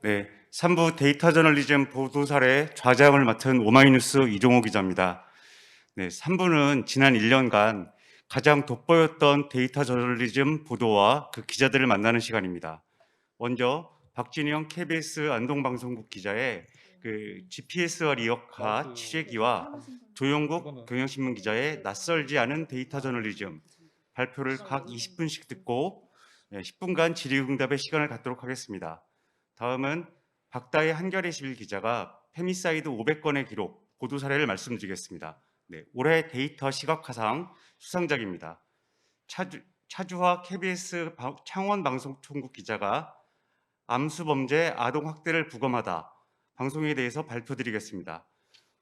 네, 3부 데이터 저널리즘 보도 사례 좌장을 맡은 오마이뉴스 이종호 기자입니다. 네, 3부는 지난 1년간 가장 돋보였던 데이터 저널리즘 보도와 그 기자들을 만나는 시간입니다. 먼저 박진영 KBS 안동방송국 기자의 그 GPS와 리어카 취재기와 조영국 경향신문 기자의 낯설지 않은 데이터 저널리즘 발표를 각 20분씩 듣고 10분간 질의응답의 시간을 갖도록 하겠습니다. 다음은 박다혜 한겨레11 기자가 페미사이드 500건의 기록, 보도 사례를 말씀드리겠습니다. 네, 올해 데이터 시각화상 수상작입니다. 차주화 KBS 창원방송총국 기자가 암수범죄 아동학대를 부검하다 방송에 대해서 발표드리겠습니다.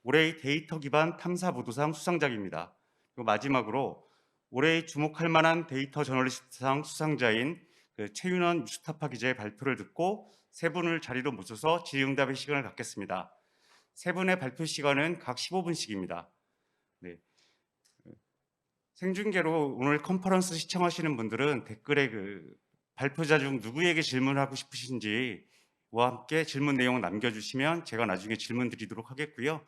올해의 데이터 기반 탐사 보도상 수상작입니다. 그리고 마지막으로 올해의 주목할 만한 데이터 저널리스트상 수상자인 최윤원 뉴스타파 기자의 발표를 듣고 세 분을 자리로 모셔서 질의응답의 시간을 갖겠습니다. 세 분의 발표 시간은 각 15분씩입니다. 네. 생중계로 오늘 컨퍼런스 시청하시는 분들은 댓글에 발표자 중 누구에게 질문하고 싶으신지와 함께 질문 내용을 남겨주시면 제가 나중에 질문 드리도록 하겠고요.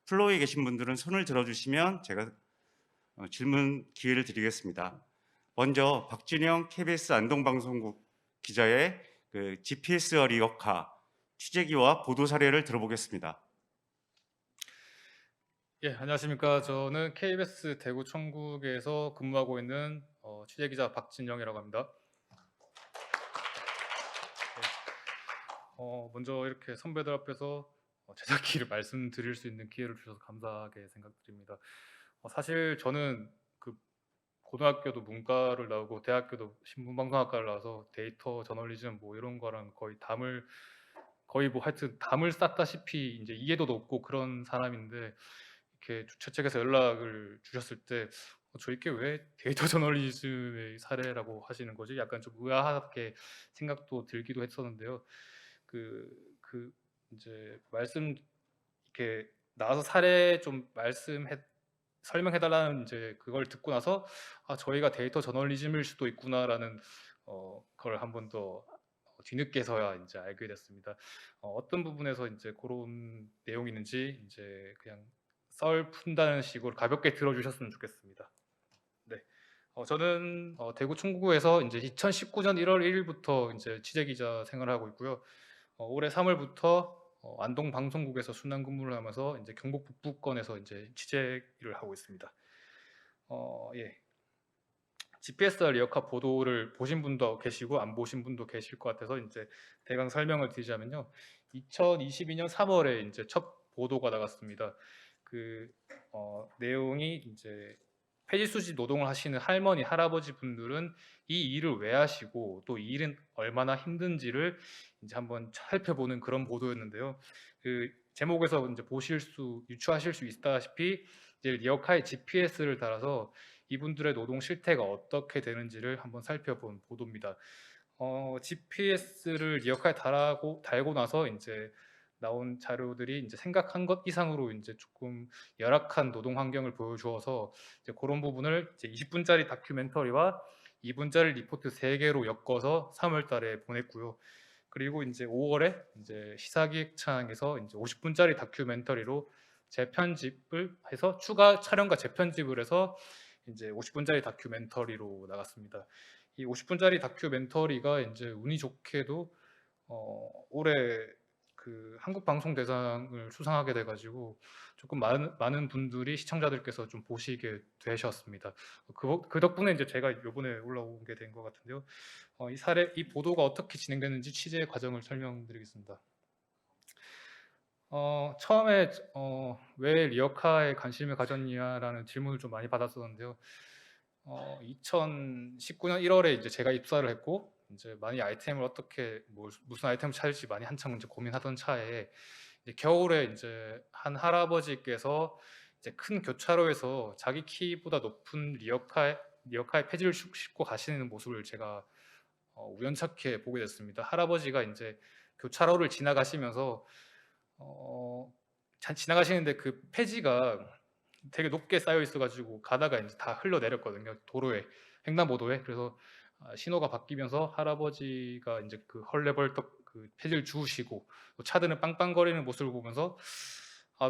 플로어에 계신 분들은 손을 들어주시면 제가 질문 기회를 드리겠습니다. 먼저 박진영 KBS 안동방송국 기자의 GPS와 리어카 취재기와 보도 사례를 들어보겠습니다. 예, 안녕하십니까. 저는 KBS 대구 청국에서 근무하고 있는 취재기자 박진영이라고 합니다. 먼저 이렇게 선배들 앞에서 제작기를 말씀드릴 수 있는 기회를 주셔서 감사하게 생각드립니다. 사실 저는 그 고등학교도 문과를 나오고 대학교도 신문방송학과를 나와서 데이터 저널리즘 뭐 이런 거랑 거의 뭐 하여튼 담을 쌌다시피 이제 이해도도 없고 그런 사람인데 이렇게 주최 측에서 연락을 주셨을 때 저희께 왜 데이터 저널리즘의 사례라고 하시는 거지? 약간 좀 의아하게 생각도 들기도 했었는데요. 그 이제 말씀 이렇게 나와서 사례 좀 설명해 달라는 이제 그걸 듣고 나서 저희가 데이터 저널리즘일 수도 있구나라는 걸 한 번 더 뒤늦게서야 이제 알게 됐습니다. 어떤 부분에서 이제 그런 내용이 있는지 이제 그냥 썰 푼다는 식으로 가볍게 들어주셨으면 좋겠습니다. 네. 저는 대구 충구에서 이제 2019년 1월 1일부터 이제 취재 기자 생활을 하고 있고요. 올해 3월부터 안동 방송국에서 순환 근무를 하면서 이제 경북 북부권에서 이제 취재를 하고 있습니다. 예. GPS와 리어카 보도를 보신 분도 계시고 안 보신 분도 계실 것 같아서 이제 대강 설명을 드리자면요. 2022년 3월에 이제 첫 보도가 나갔습니다. 내용이 이제 폐지 수지 노동을 하시는 할머니, 할아버지 분들은 이 일을 왜 하시고 또 이 일은 얼마나 힘든지를 이제 한번 살펴보는 그런 보도였는데요. 그 제목에서 이제 유추하실 수 있다시피 이제 리어카에 GPS를 달아서 이분들의 노동 실태가 어떻게 되는지를 한번 살펴본 보도입니다. GPS를 리어카에 달고 나서 이제 나온 자료들이 이제 생각한 것 이상으로 이제 조금 열악한 노동 환경을 보여주어서 이제 그런 부분을 이제 20분짜리 다큐멘터리와 2분짜리 리포트 3개로 엮어서 3월달에 보냈고요. 그리고 이제 5월에 이제 시사기획창에서 이제 50분짜리 다큐멘터리로 재편집을 해서 추가 촬영과 재편집을 해서 이제 50분짜리 다큐멘터리로 나갔습니다. 이 50분짜리 다큐멘터리가 이제 운이 좋게도 올해 그 한국방송대상을 수상하게 돼가지고 조금 많은 분들이 시청자들께서 좀 보시게 되셨습니다. 그 덕분에 이제 제가 이번에 올라오게 된 것 같은데요. 이 보도가 어떻게 진행되는지 취재 과정을 설명드리겠습니다. 처음에 왜 리어카에 관심을 가졌냐라는 질문을 좀 많이 받았었는데요. 2019년 1월에 이제 제가 입사를 했고 이제 많이 아이템을 무슨 아이템을 찾을지 많이 한창 이제 고민하던 차에 이제 겨울에 이제 한 할아버지께서 이제 큰 교차로에서 자기 키보다 높은 리어카의 폐지를 싣고 가시는 모습을 제가 우연찮게 보게 됐습니다. 할아버지가 이제 교차로를 지나가시면서 지나가시는데 그 폐지가 되게 높게 쌓여 있어가지고 가다가 이제 다 흘러내렸거든요. 횡단보도에. 그래서 신호가 바뀌면서 할아버지가 이제 그 헐레벌떡 그 폐지를 주우시고 또 차들은 빵빵거리는 모습을 보면서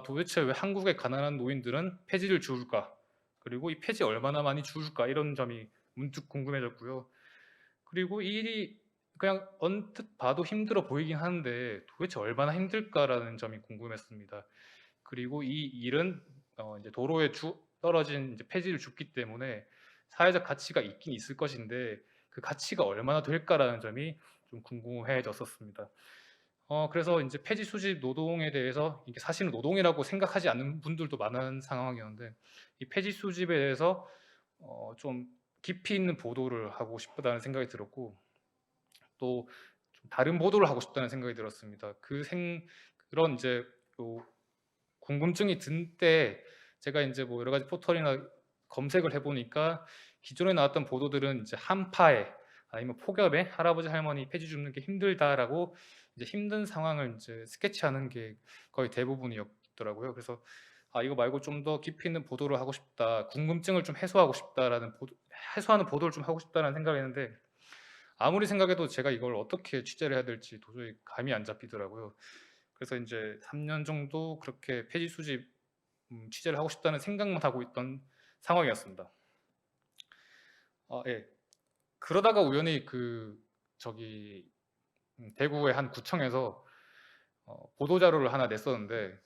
도대체 왜 한국의 가난한 노인들은 폐지를 주울까? 그리고 이 폐지 얼마나 많이 주울까? 이런 점이 문득 궁금해졌고요. 그리고 이 일이 그냥 언뜻 봐도 힘들어 보이긴 하는데 도대체 얼마나 힘들까라는 점이 궁금했습니다. 그리고 이 일은 이제 도로에 떨어진 이제 폐지를 줍기 때문에 사회적 가치가 있긴 있을 것인데 그 가치가 얼마나 될까라는 점이 좀 궁금해졌었습니다. 그래서 이제 폐지 수집 노동에 대해서 이게 사실은 노동이라고 생각하지 않는 분들도 많은 상황이었는데 이 폐지 수집에 대해서 좀 깊이 있는 보도를 하고 싶다는 생각이 들었고 또 좀 다른 보도를 하고 싶다는 생각이 들었습니다. 그런 이제 요 궁금증이 든 때 제가 이제 뭐 여러 가지 포털이나 검색을 해 보니까 기존에 나왔던 보도들은 이제 한파에 아니면 폭염에 할아버지 할머니 폐지 줍는 게 힘들다라고 이제 힘든 상황을 이제 스케치하는 게 거의 대부분이었더라고요. 그래서 이거 말고 좀 더 깊이 있는 보도를 하고 싶다. 궁금증을 좀 해소하고 싶다라는 해소하는 보도를 좀 하고 싶다라는 생각을 했는데 아무리 생각해도 제가 이걸 어떻게 취재를 해야 될지 도저히 감이 안 잡히더라고요. 그래서 이제 3년 정도 그렇게 폐지 수집 취재를 하고 싶다는 생각만 하고 있던 상황이었습니다. 예. 그러다가 우연히 저기 대구의 한 구청에서 보도 자료를 하나 냈었는데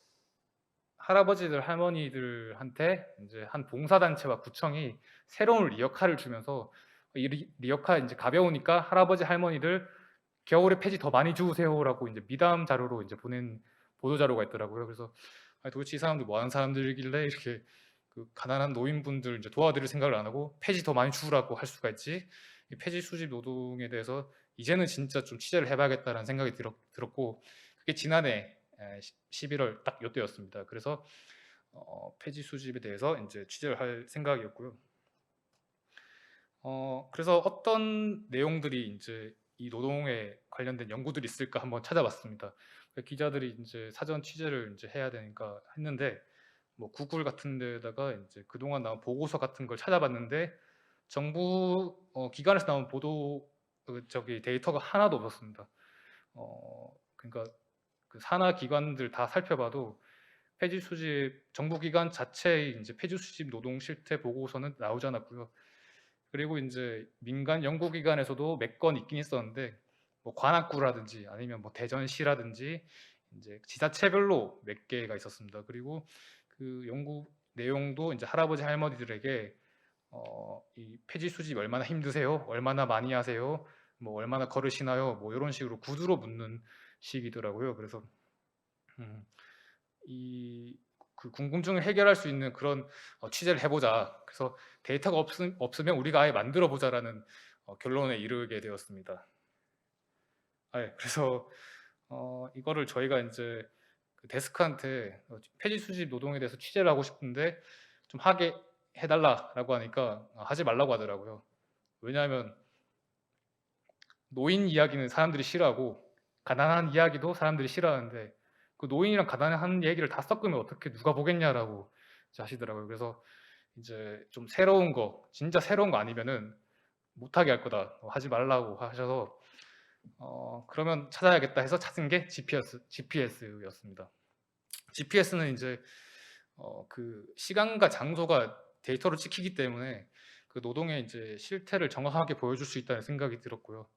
할아버지들 할머니들한테 이제 한 봉사단체와 구청이 새로운 리어카를 주면서 이 리어카 이제 가벼우니까 할아버지 할머니들 겨울에 폐지 더 많이 주우세요라고 이제 미담 자료로 이제 보낸 보도 자료가 있더라고요. 그래서 도대체 이 사람들 뭐 하는 사람들이길래 이렇게 그 가난한 노인분들 이제 도와드릴 생각을 안 하고 폐지 더 많이 주우라고 할 수가 있지? 이 폐지 수집 노동에 대해서 이제는 진짜 좀 취재를 해봐야겠다라는 생각이 들었고 그게 지난해 11월 딱 요때였습니다. 그래서 폐지 수집에 대해서 이제 취재를 할 생각이었고요. 그래서 어떤 내용들이 이제 이 노동에 관련된 연구들이 있을까 한번 찾아봤습니다. 기자들이 이제 사전 취재를 이제 해야 되니까 했는데 뭐 구글 같은 데다가 이제 그동안 나온 보고서 같은 걸 찾아봤는데 정부 기관에서 나온 보도 데이터가 하나도 없었습니다. 그러니까 그 산하 기관들 다 살펴봐도 폐지 수집 정부 기관 자체의 이제 폐지 수집 노동 실태 보고서는 나오지 않았고요. 그리고 이제 민간 연구기관에서도 몇 건 있긴 있었는데 뭐 관악구라든지 아니면 뭐 대전시라든지 이제 지자체별로 몇 개가 있었습니다. 그리고 그 연구 내용도 이제 할아버지 할머니들에게 이 폐지 수집 얼마나 힘드세요? 얼마나 많이 하세요? 뭐 얼마나 걸으시나요? 뭐 이런 식으로 구두로 묻는 식이더라고요. 그래서 그 궁금증을 해결할 수 있는 그런 취재를 해보자. 그래서 데이터가 없으면 우리가 아예 만들어 보자라는 결론에 이르게 되었습니다. 그래서 이거를 저희가 이제 그 데스크한테 폐지 수집 노동에 대해서 취재를 하고 싶은데 좀 하게 해달라라고 하니까 하지 말라고 하더라고요. 왜냐하면 노인 이야기는 사람들이 싫어하고 가난한 이야기도 사람들이 싫어하는데 그 노인이랑 가난한 얘기를 다 섞으면 어떻게 누가 보겠냐라고 하시더라고요. 그래서 이제 좀 새로운 거, 진짜 새로운 거 아니면은 못하게 할 거다, 하지 말라고 하셔서 그러면 찾아야겠다 해서 찾은 게 GPS였습니다. GPS는 이제 그 시간과 장소가 데이터로 찍히기 때문에 그 노동의 이제 실태를 정확하게 보여줄 수 있다는 생각이 들었고요.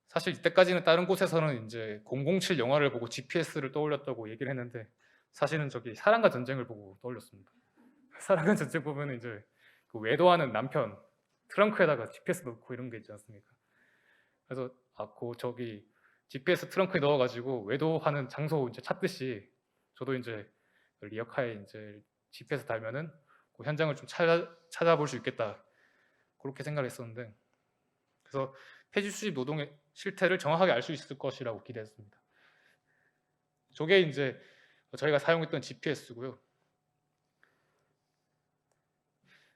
사실 이때까지는 다른 곳에서는 이제 007 영화를 보고 GPS를 떠올렸다고 얘기를 했는데 사실은 저기 사랑과 전쟁을 보고 떠올렸습니다. 사랑과 전쟁 보면 이제 그 외도하는 남편 트렁크에다가 GPS 넣고 이런 게 있지 않습니까? 그래서 저기 GPS 트렁크에 넣어가지고 외도하는 장소 이제 찾듯이 저도 이제 리어카에 이제 GPS 달면은 그 현장을 좀 찾아볼 수 있겠다 그렇게 생각했었는데 그래서 폐지 수집 노동의 실태를 정확하게 알 수 있을 것이라고 기대했습니다. 저게 이제 저희가 사용했던 GPS고요.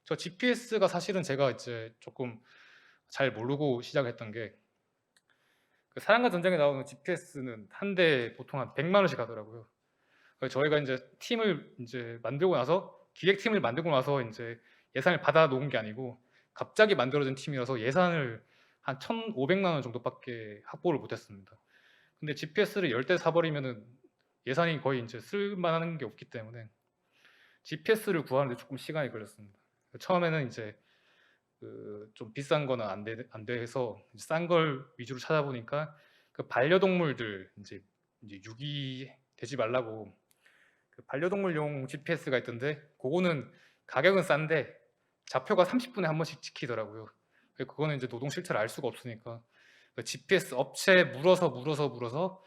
저 GPS가 사실은 제가 이제 조금 잘 모르고 시작했던 게 그 사랑과 전쟁에 나오는 GPS는 한 대에 보통 한 100만 원씩 하더라고요. 저희가 이제 팀을 이제 만들고 나서 기획팀을 만들고 나서 이제 예산을 받아 놓은 게 아니고 갑자기 만들어진 팀이라서 예산을 한 1,500만 원 정도밖에 확보를 못했습니다. 근데 GPS를 10대 사버리면은 예산이 거의 이제 쓸만한 게 없기 때문에 GPS를 구하는데 조금 시간이 걸렸습니다. 처음에는 이제 좀 비싼 거는 안 돼서 싼 걸 위주로 찾아보니까 그 반려동물들 이제 유기 되지 말라고 그 반려동물용 GPS가 있던데 그거는 가격은 싼데 좌표가 30분에 한 번씩 찍히더라고요. 그거는 이제 노동 실태를 알 수가 없으니까 그 GPS 업체에 물어서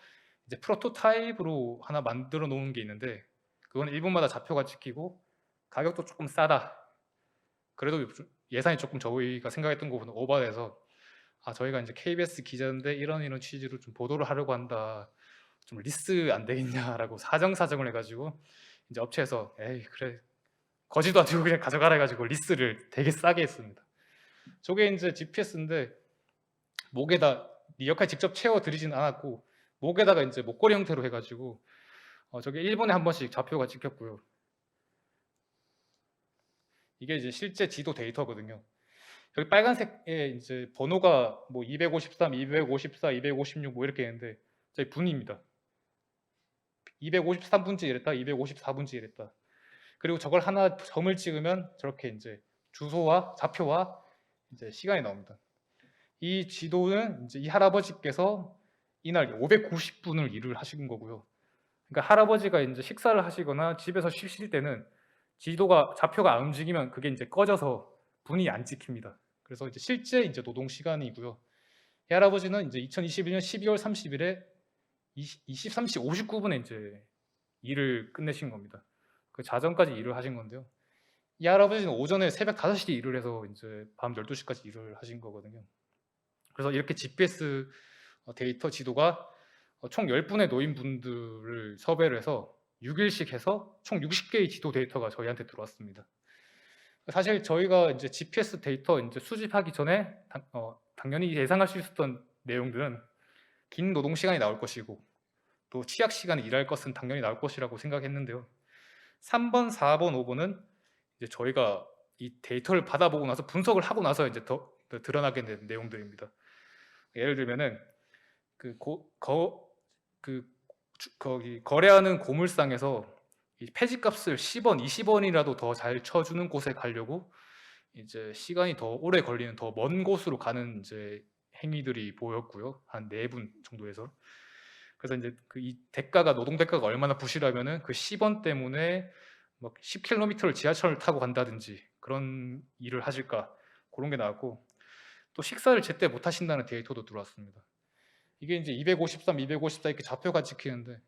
이제 프로토타입으로 하나 만들어 놓은 게 있는데 그건 1분마다 좌표가 찍히고 가격도 조금 싸다. 그래도 예산이 조금 저희가 생각했던 것보다 오버돼서 저희가 이제 KBS 기자인데 이런 취지로 좀 보도를 하려고 한다. 좀 리스 안 되겠냐라고 사정을 해가지고 이제 업체에서 에이 그래 거지도 않고 그냥 가져가라 해가지고 리스를 되게 싸게 했습니다. 저게 이제 GPS인데 목에다 리어카에 직접 채워 드리진 않았고 목에다가 이제 목걸이 형태로 해가지고 저게 1분에 한 번씩 좌표가 찍혔고요. 이게 이제 실제 지도 데이터거든요. 여기 빨간색에 이제 번호가 뭐 253, 254, 256 뭐 이렇게 있는데 저희 분입니다. 253분지 이랬다, 254분지 이랬다. 그리고 저걸 하나 점을 찍으면 저렇게 이제 주소와 좌표와 이제 시간이 나옵니다. 이 지도는 이제 이 할아버지께서 이날 590분을 일을 하신 거고요. 그러니까 할아버지가 이제 식사를 하시거나 집에서 쉬실 때는 좌표가 안 움직이면 그게 이제 꺼져서 분이 안 찍힙니다. 그래서 이제 실제 이제 노동 시간이고요. 이 할아버지는 이제 2021년 12월 30일에 23시 59분에 이제 일을 끝내신 겁니다. 그 자정까지 일을 하신 건데요. 이 할아버지는 오전에 새벽 5시에 일을 해서 이제 밤 12시까지 일을 하신 거거든요. 그래서 이렇게 GPS 데이터 지도가 총 10분의 노인분들을 섭외를 해서 6일씩 해서 총 60개의 지도 데이터가 저희한테 들어왔습니다. 사실 저희가 이제 GPS 데이터 이제 수집하기 전에 당연히 예상할 수 있었던 내용들은 긴 노동 시간이 나올 것이고 또 취약 시간에 일할 것은 당연히 나올 것이라고 생각했는데요. 3번, 4번, 5번은 이제 저희가 이 데이터를 받아보고 나서 분석을 하고 나서 이제 더 드러나게 된 내용들입니다. 예를 들면은 거기 거래하는 고물상에서 이 폐지값을 10원, 20원이라도 더 잘 쳐주는 곳에 가려고 이제 시간이 더 오래 걸리는 더 먼 곳으로 가는 이제 행위들이 보였고요. 한 4분 정도에서. 그래서 이제 이 대가가 노동 대가가 얼마나 부실하면은 그 10원 때문에 막 10km를 지하철을 타고 간다든지 그런 일을 하실까 그런 게 나왔고 또 식사를 제때 못 하신다는 데이터도 들어왔습니다. 이게 이제 253, 254 이렇게 좌표가 찍히는데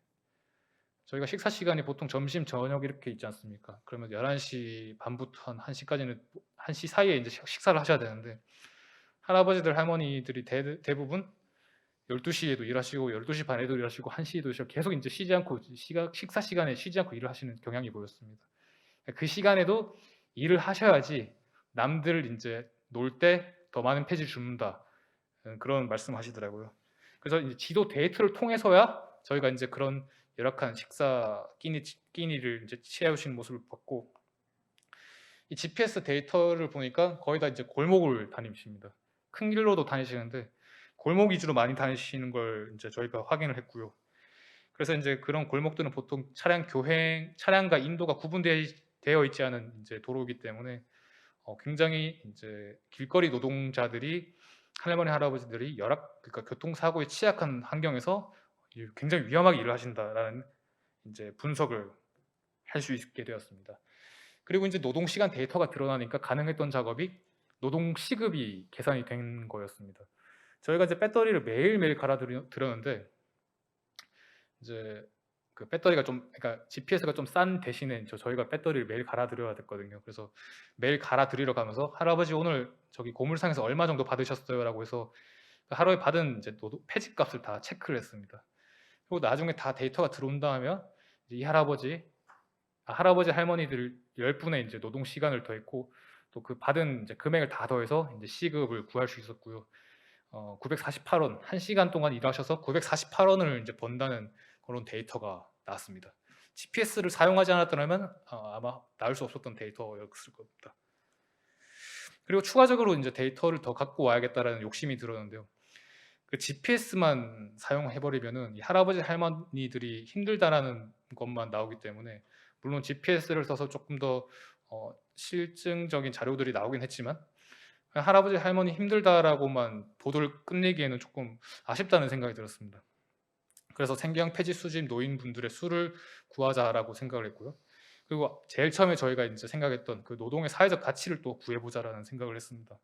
저희가 식사 시간이 보통 점심, 저녁 이렇게 있지 않습니까? 그러면 11시 반부터 한 1시까지는 1시 사이에 이제 식사를 하셔야 되는데 할아버지들, 할머니들이 대부분 12시에도 일하시고 12시 반에도 일하시고 1시에도 일하시고 계속 이제 쉬지 않고 식사 시간에 쉬지 않고 일을 하시는 경향이 보였습니다. 그 시간에도 일을 하셔야지 남들 이제 놀 때 더 많은 폐지를 줍는다 그런 말씀하시더라고요. 그래서 이제 지도 데이터를 통해서야 저희가 이제 그런 열악한 식사 끼니를 이제 취하시는 모습을 봤고 이 GPS 데이터를 보니까 거의 다 이제 골목을 다니십니다. 큰 길로도 다니시는데 골목 위주로 많이 다니시는 걸 이제 저희가 확인을 했고요. 그래서 이제 그런 골목들은 보통 차량과 인도가 구분되어 있지 않은 이제 도로이기 때문에 굉장히 이제 길거리 노동자들이 할머니 할아버지들이 그러니까 교통사고에 취약한 환경에서 굉장히 위험하게 일을 하신다라는 이제 분석을 할 수 있게 되었습니다. 그리고 이제 노동 시간 데이터가 드러나니까 가능했던 작업이 노동 시급이 계산이 된 거였습니다. 저희가 이제 배터리를 매일매일 갈아 드렸는데 이제 그 배터리가 그러니까 GPS가 좀 싼 대신에 저희가 배터리를 매일 갈아 드려야 됐거든요. 그래서 매일 갈아 드리러 가면서 할아버지 오늘 저기 고물상에서 얼마 정도 받으셨어요라고 해서 하루에 받은 이제 폐지 값을 다 체크를 했습니다. 그리고 나중에 다 데이터가 들어온다 하면 이 할아버지 할머니들 10분의 이제 노동 시간을 더했고 또 그 받은 이제 금액을 다 더해서 이제 시급을 구할 수 있었고요. 948원 1시간 동안 일하셔서 948원을 이제 번다는 그런 데이터가 나왔습니다. GPS를 사용하지 않았더라면 아마 나올 수 없었던 데이터였을 겁니다. 그리고 추가적으로 이제 데이터를 더 갖고 와야겠다라는 욕심이 들었는데요. 그 GPS만 사용해 버리면은 이 할아버지 할머니들이 힘들다라는 것만 나오기 때문에, 물론 GPS를 써서 조금 더 실증적인 자료들이 나오긴 했지만 그냥 할아버지 할머니 힘들다라고만 보도를 끝내기에는 조금 아쉽다는 생각이 들었습니다. 그래서 생계형 폐지 수집 노인분들의 수를 구하자라고 생각을 했고요. 그리고 제일 처음에 저희가 이제 생각했던 그 노동의 사회적 가치를 또 구해보자라는 생각을 했습니다.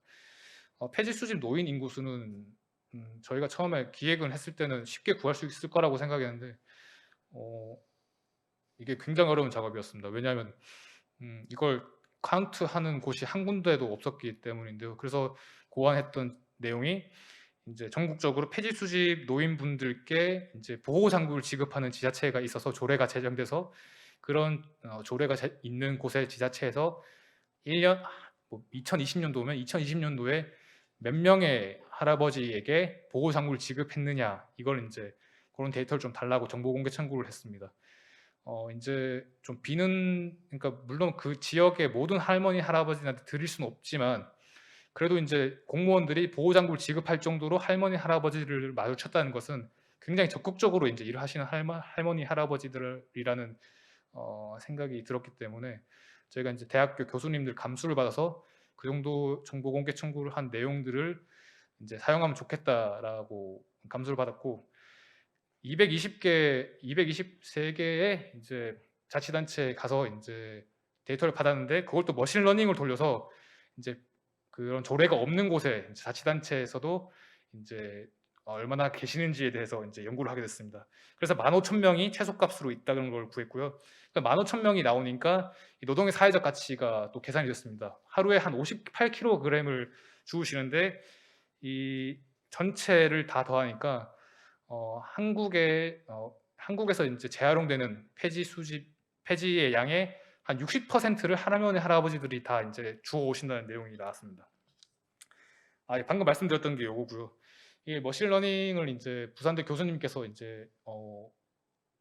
폐지 수집 노인 인구수는 저희가 처음에 기획을 했을 때는 쉽게 구할 수 있을 거라고 생각했는데 이게 굉장히 어려운 작업이었습니다. 왜냐하면 이걸 카운트하는 곳이 한 군데도 없었기 때문인데요. 그래서 고안했던 내용이 이제 전국적으로 폐지 수집 노인분들께 이제 보호 장구를 지급하는 지자체가 있어서 조례가 제정돼서 그런 조례가 있는 곳의 지자체에서 1년 2020년도면 2020년도에 몇 명의 할아버지에게 보호 장구를 지급했느냐, 이걸 이제 그런 데이터를 좀 달라고 정보 공개 청구를 했습니다. 이제 좀 비는, 그러니까 물론 그 지역의 모든 할머니 할아버지한테 드릴 수는 없지만 그래도 이제 공무원들이 보호 장구를 지급할 정도로 할머니 할아버지를 마주쳤다는 것은 굉장히 적극적으로 이제 일을 하시는 할머니 할아버지들이라는 생각이 들었기 때문에 저희가 이제 대학교 교수님들 감수를 받아서 그 정도 정보 공개 청구를 한 내용들을 이제 사용하면 좋겠다라고 감수를 받았고, 223개의 이제 자치단체에 가서 이제 데이터를 받았는데 그걸 또 머신러닝을 돌려서 이제 그런 조례가 없는 곳에 이제 자치단체에서도 이제 얼마나 계시는지에 대해서 이제 연구를 하게 됐습니다. 그래서 15,000명이 최소값으로 있다는 걸 구했고요. 그러니까 15,000명이 나오니까 이 노동의 사회적 가치가 또 계산이 됐습니다. 하루에 한 58kg을 주우시는데 이 전체를 다 더하니까 한국에서 이제 재활용되는 폐지의 양의 한 60%를 할머니 할아버지들이 다 이제 주워 오신다는 내용이 나왔습니다. 방금 말씀드렸던 게 요거고요. 이 머신러닝을 이제 부산대 교수님께서 이제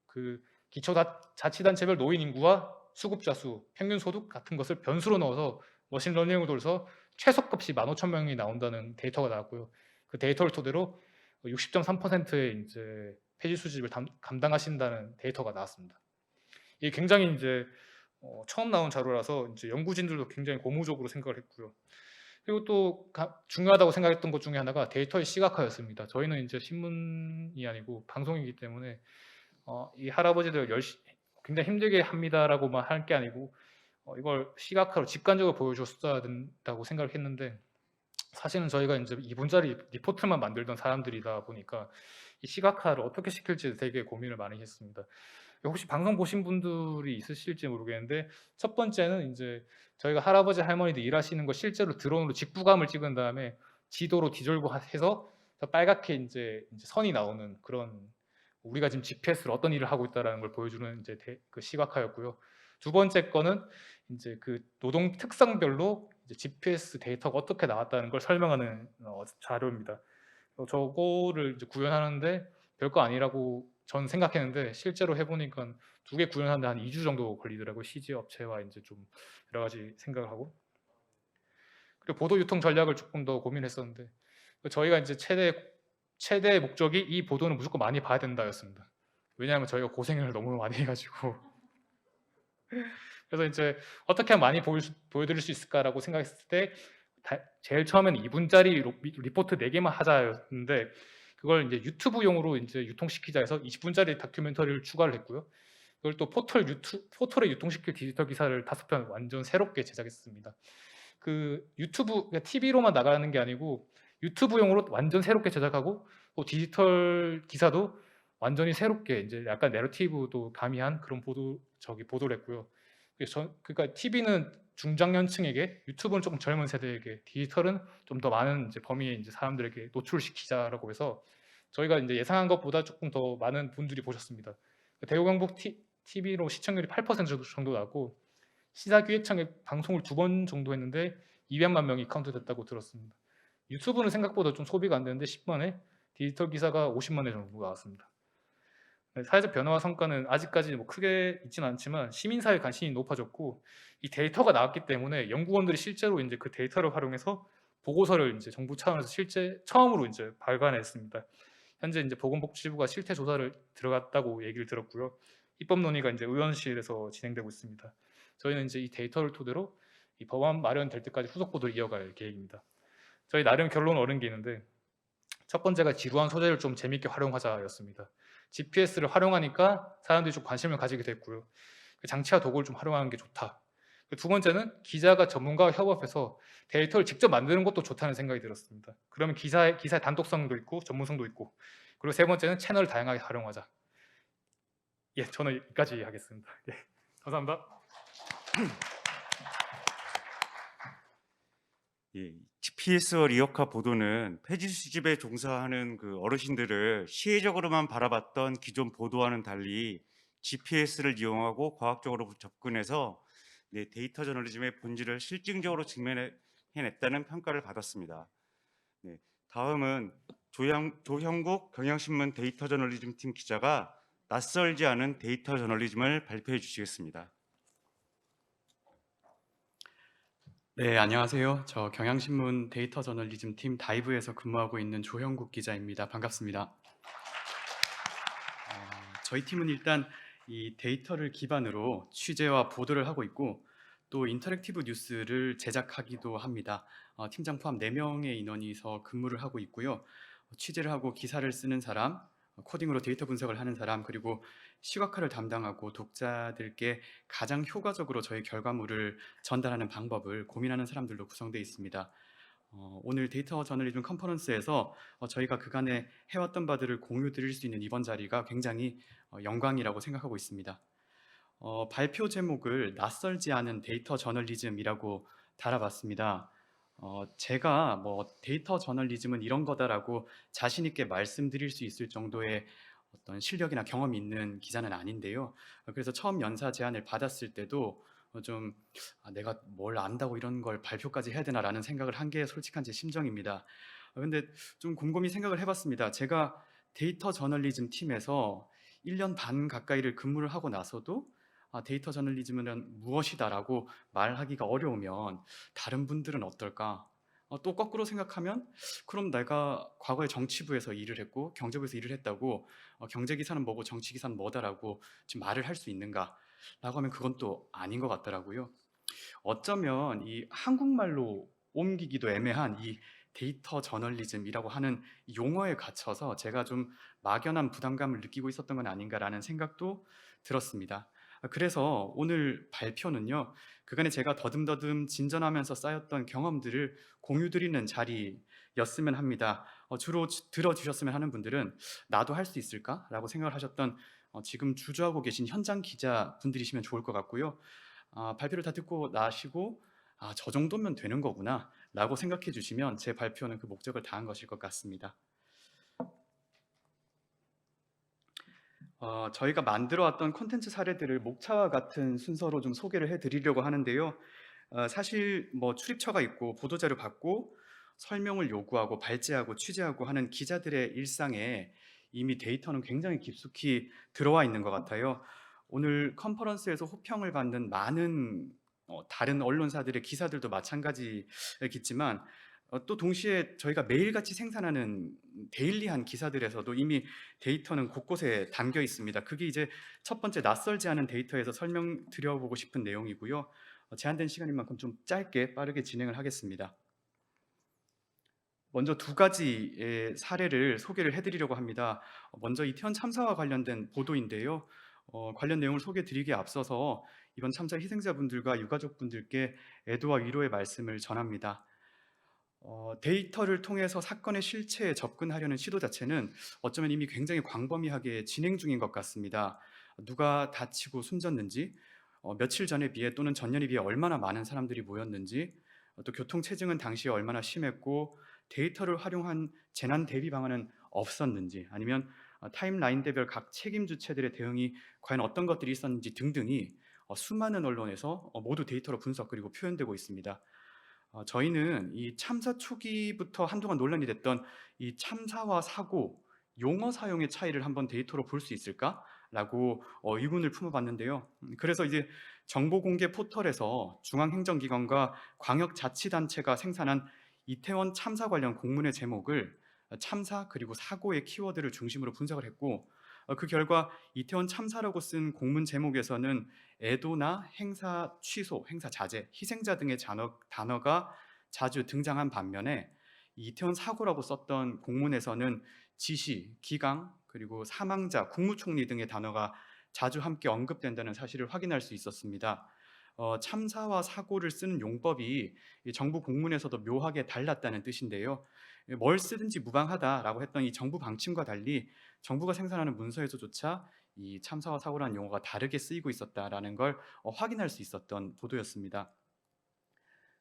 그 기초자치단체별 노인 인구와 수급자 수, 평균 소득 같은 것을 변수로 넣어서 머신러닝을 돌려서 최소값이 15,000명이 나온다는 데이터가 나왔고요. 그 데이터를 토대로 60.3%의 이제 폐지 수집을 감당하신다는 데이터가 나왔습니다. 이게 굉장히 이제 처음 나온 자료라서 이제 연구진들도 굉장히 고무적으로 생각을 했고요. 그리고 또 중요하다고 생각했던 것 중에 하나가 데이터의 시각화였습니다. 저희는 이제 신문이 아니고 방송이기 때문에 이 할아버지들 굉장히 힘들게 합니다라고만 할 게 아니고 이걸 시각화로 직관적으로 보여줬어야 된다고 생각을 했는데, 사실은 저희가 이제 2분짜리 리포트만 만들던 사람들이다 보니까 이 시각화를 어떻게 시킬지 되게 고민을 많이 했습니다. 혹시 방송 보신 분들이 있으실지 모르겠는데, 첫 번째는 이제 저희가 할아버지 할머니들 일하시는 거 실제로 드론으로 직부감을 찍은 다음에 지도로 디졸브 해서 빨갛게 이제 선이 나오는 그런, 우리가 지금 GPS로 어떤 일을 하고 있다라는 걸 보여주는 이제 그 시각화였고요. 두 번째 거는 이제 그 노동 특성별로 이제 GPS 데이터가 어떻게 나왔다는 걸 설명하는 자료입니다. 저거를 이제 구현하는데 별거 아니라고 전 생각했는데 실제로 해보니까 두 개 구현하는데 한 2주 정도 걸리더라고요. CG 업체와 이제 좀 여러 가지 생각을 하고, 그리고 보도 유통 전략을 조금 더 고민했었는데 저희가 이제 최대 목적이 이 보도는 무조건 많이 봐야 된다였습니다. 왜냐하면 저희가 고생을 너무 많이 해가지고 그래서 이제 어떻게 하면 많이 보여드릴 수 있을까라고 생각했을 때 제일 처음에는 2분짜리 리포트 4개만 하자였는데 그걸 이제 유튜브용으로 이제 유통시키자 해서 20분짜리 다큐멘터리를 추가를 했고요. 그걸 또 포털에 유통시킬 디지털 기사를 5편 완전 새롭게 제작했습니다. 그 유튜브, 그러니까 TV로만 나가는 게 아니고 유튜브용으로 완전 새롭게 제작하고 또 디지털 기사도 완전히 새롭게 이제 약간 내러티브도 가미한 그런 보도를 했고요. 그러니까 TV는 중장년층에게, 유튜브는 조금 젊은 세대에게, 디지털은 좀 더 많은 이제 범위의 이제 사람들에게 노출시키자라고 해서 저희가 이제 예상한 것보다 조금 더 많은 분들이 보셨습니다. 대구경북 TV로 시청률이 8% 정도 나고 시사기획청에 방송을 2번 정도 했는데 200만 명이 카운트 됐다고 들었습니다. 유튜브는 생각보다 좀 소비가 안 되는데 10만에, 디지털 기사가 50만 회 정도 나왔습니다. 사회적 변화와 성과는 아직까지 뭐 크게 있지는 않지만 시민사회 관심이 높아졌고 이 데이터가 나왔기 때문에 연구원들이 실제로 이제 그 데이터를 활용해서 보고서를 이제 정부 차원에서 실제 처음으로 이제 발간했습니다. 현재 이제 보건복지부가 실태 조사를 들어갔다고 얘기를 들었고요. 입법 논의가 이제 의원실에서 진행되고 있습니다. 저희는 이제 이 데이터를 토대로 이 법안 마련될 때까지 후속 보도를 이어갈 계획입니다. 저희 나름 결론 얻은 게 있는데, 첫 번째가 지루한 소재를 좀 재밌게 활용하자였습니다. GPS를 활용하니까 사람들이 좀 관심을 가지게 됐고요. 그 장치와 도구를 좀 활용하는 게 좋다. 두 번째는 기자가 전문가와 협업해서 데이터를 직접 만드는 것도 좋다는 생각이 들었습니다. 그러면 기사의 단독성도 있고 전문성도 있고, 그리고 세 번째는 채널을 다양하게 활용하자. 예, 저는 여기까지 하겠습니다. 예, 감사합니다. 예, GPS와 리어카 보도는 폐지 수집에 종사하는 그 어르신들을 시혜적으로만 바라봤던 기존 보도와는 달리 GPS를 이용하고 과학적으로 접근해서 데이터 저널리즘의 본질을 실증적으로 증명해냈다는 평가를 받았습니다. 네, 다음은 조형국 경향신문 데이터 저널리즘 팀 기자가 낯설지 않은 데이터 저널리즘을 발표해 주시겠습니다. 네, 안녕하세요. 저 경향신문 데이터 저널리즘 팀 다이브에서 근무하고 있는 조형국 기자입니다. 반갑습니다. 저희 팀은 일단 이 데이터를 기반으로 취재와 보도를 하고 있고 또 인터랙티브 뉴스를 제작하기도 합니다. 팀장 포함 4명의 인원이서 근무를 하고 있고요. 취재를 하고 기사를 쓰는 사람, 코딩으로 데이터 분석을 하는 사람, 그리고 시각화를 담당하고 독자들께 가장 효과적으로 저희 결과물을 전달하는 방법을 고민하는 사람들로 구성되어 있습니다. 오늘 데이터 저널리즘 컨퍼런스에서 저희가 그간에 해왔던 바들을 공유 드릴 수 있는 이번 자리가 굉장히 영광이라고 생각하고 있습니다. 발표 제목을 낯설지 않은 데이터 저널리즘이라고 달아봤습니다. 제가 뭐 데이터 저널리즘은 이런 거다라고 자신 있게 말씀드릴 수 있을 정도의 어떤 실력이나 경험이 있는 기자는 아닌데요. 그래서 처음 연사 제안을 받았을 때도 좀 내가 뭘 안다고 이런 걸 발표까지 해야 되나라는 생각을 한 게 솔직한 제 심정입니다. 근데 좀 곰곰이 생각을 해봤습니다. 제가 데이터 저널리즘 팀에서 1년 반 가까이를 근무를 하고 나서도 데이터 저널리즘은 무엇이다라고 말하기가 어려우면 다른 분들은 어떨까? 또 거꾸로 생각하면 그럼 내가 과거에 정치부에서 일을 했고 경제부에서 일을 했다고 경제 기사는 뭐고 정치 기사는 뭐다라고 지금 말을 할 수 있는가? 라고 하면 그건 또 아닌 것 같더라고요. 어쩌면 이 한국말로 옮기기도 애매한 이 데이터 저널리즘이라고 하는 용어에 갇혀서 제가 좀 막연한 부담감을 느끼고 있었던 건 아닌가라는 생각도 들었습니다. 그래서 오늘 발표는요, 그간에 제가 더듬더듬 진전하면서 쌓였던 경험들을 공유드리는 자리였으면 합니다. 주로 들어주셨으면 하는 분들은 나도 할 수 있을까? 라고 생각을 하셨던 지금 주저하고 계신 현장 기자분들이시면 좋을 것 같고요. 발표를 다 듣고 나시고 저 정도면 되는 거구나 라고 생각해 주시면 제 발표는 그 목적을 다한 것일 것 같습니다. 저희가 만들어 왔던 콘텐츠 사례들을 목차와 같은 순서로 좀 소개를 해드리려고 하는데요. 사실 뭐 출입처가 있고 보도자료 받고 설명을 요구하고 발제하고 취재하고 하는 기자들의 일상에 이미 데이터는 굉장히 깊숙이 들어와 있는 것 같아요. 오늘 컨퍼런스에서 호평을 받는 많은 다른 언론사들의 기사들도 마찬가지겠지만 또 동시에 저희가 매일같이 생산하는 데일리한 기사들에서도 이미 데이터는 곳곳에 담겨 있습니다. 그게 이제 첫 번째 낯설지 않은 데이터에서 설명드려보고 싶은 내용이고요. 제한된 시간인 만큼 좀 짧게 빠르게 진행을 하겠습니다. 먼저 두 가지의 사례를 소개를 해드리려고 합니다. 먼저 이태원 참사와 관련된 보도인데요. 관련 내용을 소개드리기에 앞서서 이번 참사 희생자분들과 유가족분들께 애도와 위로의 말씀을 전합니다. 데이터를 통해서 사건의 실체에 접근하려는 시도 자체는 어쩌면 이미 굉장히 광범위하게 진행 중인 것 같습니다. 누가 다치고 숨졌는지, 며칠 전에 비해 또는 전년에 비해 얼마나 많은 사람들이 모였는지, 또 교통체증은 당시에 얼마나 심했고 데이터를 활용한 재난 대비 방안은 없었는지, 아니면 타임라인대별 각 책임 주체들의 대응이 과연 어떤 것들이 있었는지 등등이 수많은 언론에서 모두 데이터로 분석 그리고 표현되고 있습니다. 저희는 이 참사 초기부터 한동안 논란이 됐던 이 참사와 사고 용어 사용의 차이를 한번 데이터로 볼 수 있을까라고 의문을 품어봤는데요. 그래서 이제 정보공개 포털에서 중앙행정기관과 광역자치단체가 생산한 이태원 참사 관련 공문의 제목을 참사 그리고 사고의 키워드를 중심으로 분석을 했고 그 결과 이태원 참사라고 쓴 공문 제목에서는 애도나 행사 취소, 행사 자제, 희생자 등의 단어가 자주 등장한 반면에 이태원 사고라고 썼던 공문에서는 지시, 기강, 그리고 사망자, 국무총리 등의 단어가 자주 함께 언급된다는 사실을 확인할 수 있었습니다. 참사와 사고를 쓰는 용법이 이 정부 공문에서도 묘하게 달랐다는 뜻인데요. 뭘 쓰든지 무방하다라고 했던 이 정부 방침과 달리 정부가 생산하는 문서에서조차 이 참사와 사고라는 용어가 다르게 쓰이고 있었다라는 걸 확인할 수 있었던 보도였습니다.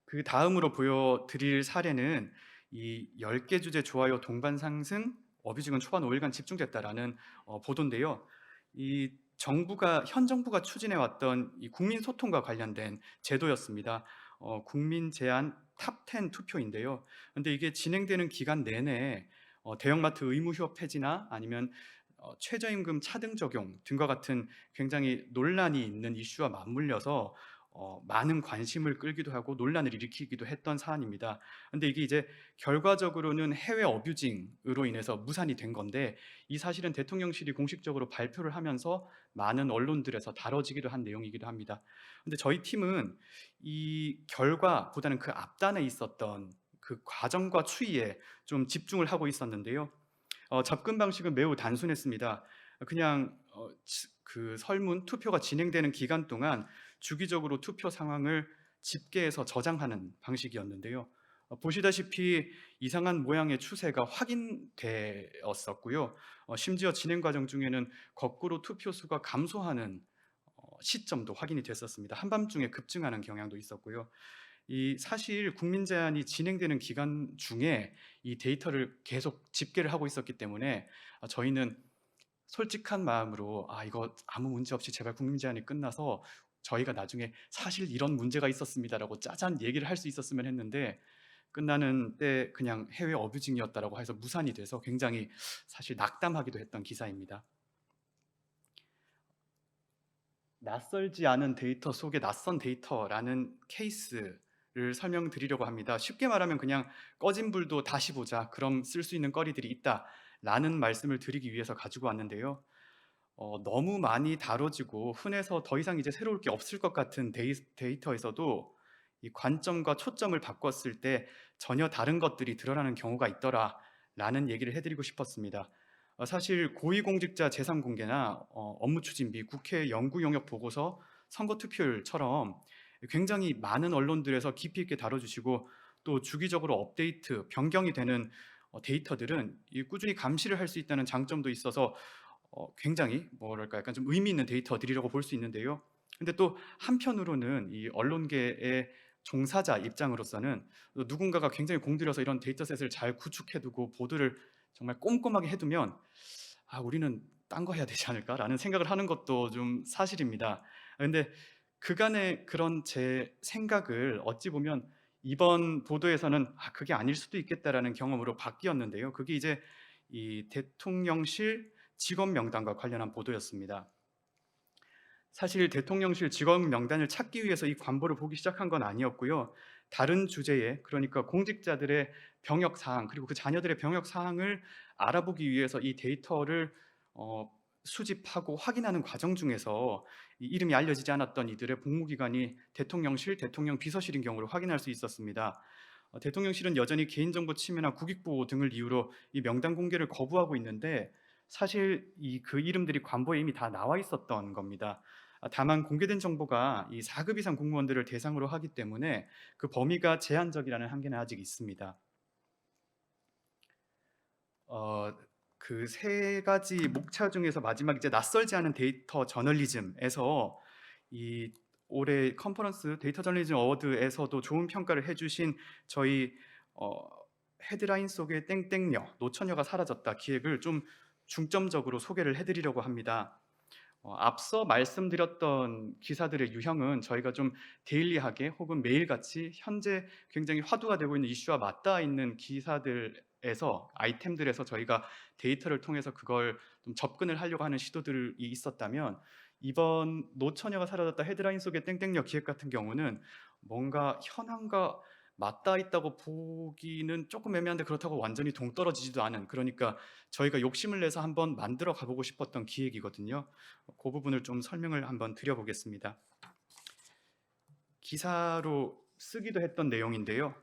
그 다음으로 보여드릴 사례는 이 10개 주제 좋아요 동반 상승, 어뷰징은 초반 5일간 집중됐다라는 보도인데요. 이 현 정부가 추진해 왔던 이 국민 소통과 관련된 제도였습니다. 국민 제안 탑10 투표인데요. 근데 이게 진행되는 기간 내내 대형마트 의무 휴업 폐지나 아니면 최저임금 차등 적용 등과 같은 굉장히 논란이 있는 이슈와 맞물려서 많은 관심을 끌기도 하고 논란을 일으키기도 했던 사안입니다. 근데 이게 이제 결과적으로는 해외 어뷰징으로 인해서 무산이 된 건데 이 사실은 대통령실이 공식적으로 발표를 하면서 많은 언론들에서 다뤄지기도 한 내용이기도 합니다. 근데 저희 팀은 이 결과보다는 그 앞단에 있었던 그 과정과 추이에 좀 집중을 하고 있었는데요. 접근 방식은 매우 단순했습니다. 그냥 그 설문 투표가 진행되는 기간 동안 주기적으로 투표 상황을 집계해서 저장하는 방식이었는데요. 보시다시피 이상한 모양의 추세가 확인되었었고요. 심지어 진행 과정 중에는 거꾸로 투표 수가 감소하는 시점도 확인이 됐었습니다. 한밤중에 급증하는 경향도 있었고요. 이 사실 국민 제안이 진행되는 기간 중에 이 데이터를 계속 집계를 하고 있었기 때문에 저희는 솔직한 마음으로 이거 아무 문제 없이 제발 국민 제안이 끝나서 저희가 나중에 사실 이런 문제가 있었습니다라고 짜잔 얘기를 할 수 있었으면 했는데 끝나는 때 그냥 해외 어뷰징이었다라고 해서 무산이 돼서 굉장히 사실 낙담하기도 했던 기사입니다. 낯설지 않은 데이터 속에 낯선 데이터라는 케이스를 설명드리려고 합니다. 쉽게 말하면 그냥 꺼진 불도 다시 보자, 그럼 쓸 수 있는 거리들이 있다라는 말씀을 드리기 위해서 가지고 왔는데요. 너무 많이 다뤄지고 흔해서 더 이상 이제 새로울 게 없을 것 같은 데이터에서도 이 관점과 초점을 바꿨을 때 전혀 다른 것들이 드러나는 경우가 있더라라는 얘기를 해드리고 싶었습니다. 사실 고위공직자 재산 공개나 업무 추진비, 국회 연구 영역 보고서, 선거 투표율처럼 굉장히 많은 언론들에서 깊이 있게 다뤄주시고 또 주기적으로 업데이트, 변경이 되는 데이터들은 꾸준히 감시를 할 수 있다는 장점도 있어서 굉장히 뭐랄까 약간 좀 의미 있는 데이터들이라고 볼 수 있는데요. 근데 또 한편으로는 이 언론계의 종사자 입장으로서는 누군가가 굉장히 공들여서 이런 데이터셋을 잘 구축해두고 보도를 정말 꼼꼼하게 해두면 우리는 딴 거 해야 되지 않을까라는 생각을 하는 것도 좀 사실입니다. 근데 그간의 그런 제 생각을 어찌 보면 이번 보도에서는 그게 아닐 수도 있겠다라는 경험으로 바뀌었는데요. 그게 이제 이 대통령실 직원 명단과 관련한 보도였습니다. 사실 대통령실 직원 명단을 찾기 위해서 이 관보를 보기 시작한 건 아니었고요. 다른 주제에, 그러니까 공직자들의 병역 사항 그리고 그 자녀들의 병역 사항을 알아보기 위해서 이 데이터를 수집하고 확인하는 과정 중에서 이 이름이 알려지지 않았던 이들의 복무기관이 대통령실, 대통령 비서실인 경우를 확인할 수 있었습니다. 대통령실은 여전히 개인정보 침해나 국익보호 등을 이유로 이 명단 공개를 거부하고 있는데 사실 그 이름들이 관보에 이미 다 나와 있었던 겁니다. 다만 공개된 정보가 이 4급 이상 공무원들을 대상으로 하기 때문에 그 범위가 제한적이라는 한계는 아직 있습니다. 그 세 가지 목차 중에서 마지막 이제 낯설지 않은 데이터 저널리즘에서 이 올해 컨퍼런스 데이터 저널리즘 어워드에서도 좋은 평가를 해주신 저희 헤드라인 속의 땡땡녀, 노처녀가 사라졌다 기획을 좀 중점적으로 소개를 해드리려고 합니다. 앞서 말씀드렸던 기사들의 유형은 저희가 좀 데일리하게 혹은 매일같이 현재 굉장히 화두가 되고 있는 이슈와 맞닿아 있는 기사들에서 아이템들에서 저희가 데이터를 통해서 그걸 좀 접근을 하려고 하는 시도들이 있었다면 이번 노처녀가 사라졌다 헤드라인 속의 땡땡녀 기획 같은 경우는 뭔가 현황과 맞닿아 있다고 보기는 조금 애매한데 그렇다고 완전히 동떨어지지도 않은, 그러니까 저희가 욕심을 내서 한번 만들어 가보고 싶었던 기획이거든요. 그 부분을 좀 설명을 한번 드려보겠습니다. 기사로 쓰기도 했던 내용인데요.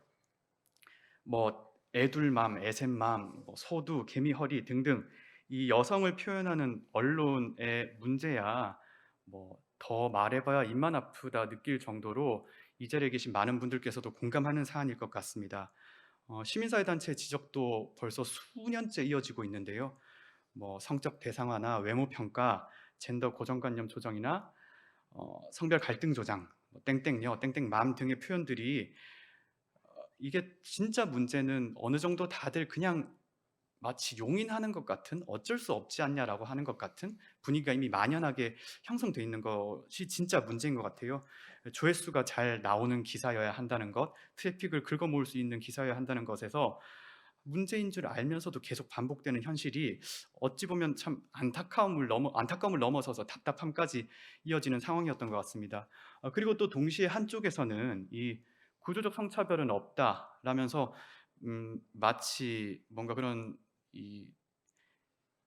뭐 애둘맘, 애셋맘, 뭐 소두, 개미허리 등등 이 여성을 표현하는 언론의 문제야 뭐 더 말해봐야 입만 아프다 느낄 정도로 이 자리에 계신 많은 분들께서도 공감하는 사안일 것 같습니다. 시민사회 단체 지적도 벌써 수년째 이어지고 있는데요. 뭐 성적 대상화나 외모 평가, 젠더 고정관념 조정이나 성별 갈등 조장, 뭐 땡땡녀, 땡땡맘 등의 표현들이 이게 진짜 문제는 어느 정도 다들 그냥 마치 용인하는 것 같은, 어쩔 수 없지 않냐라고 하는 것 같은 분위기가 이미 만연하게 형성돼 있는 것이 진짜 문제인 것 같아요. 조회수가 잘 나오는 기사여야 한다는 것, 트래픽을 긁어모을 수 있는 기사여야 한다는 것에서 문제인 줄 알면서도 계속 반복되는 현실이 어찌 보면 참 안타까움을 넘어서서 답답함까지 이어지는 상황이었던 것 같습니다. 그리고 또 동시에 한쪽에서는 이 구조적 성차별은 없다라면서 마치 뭔가 그런 이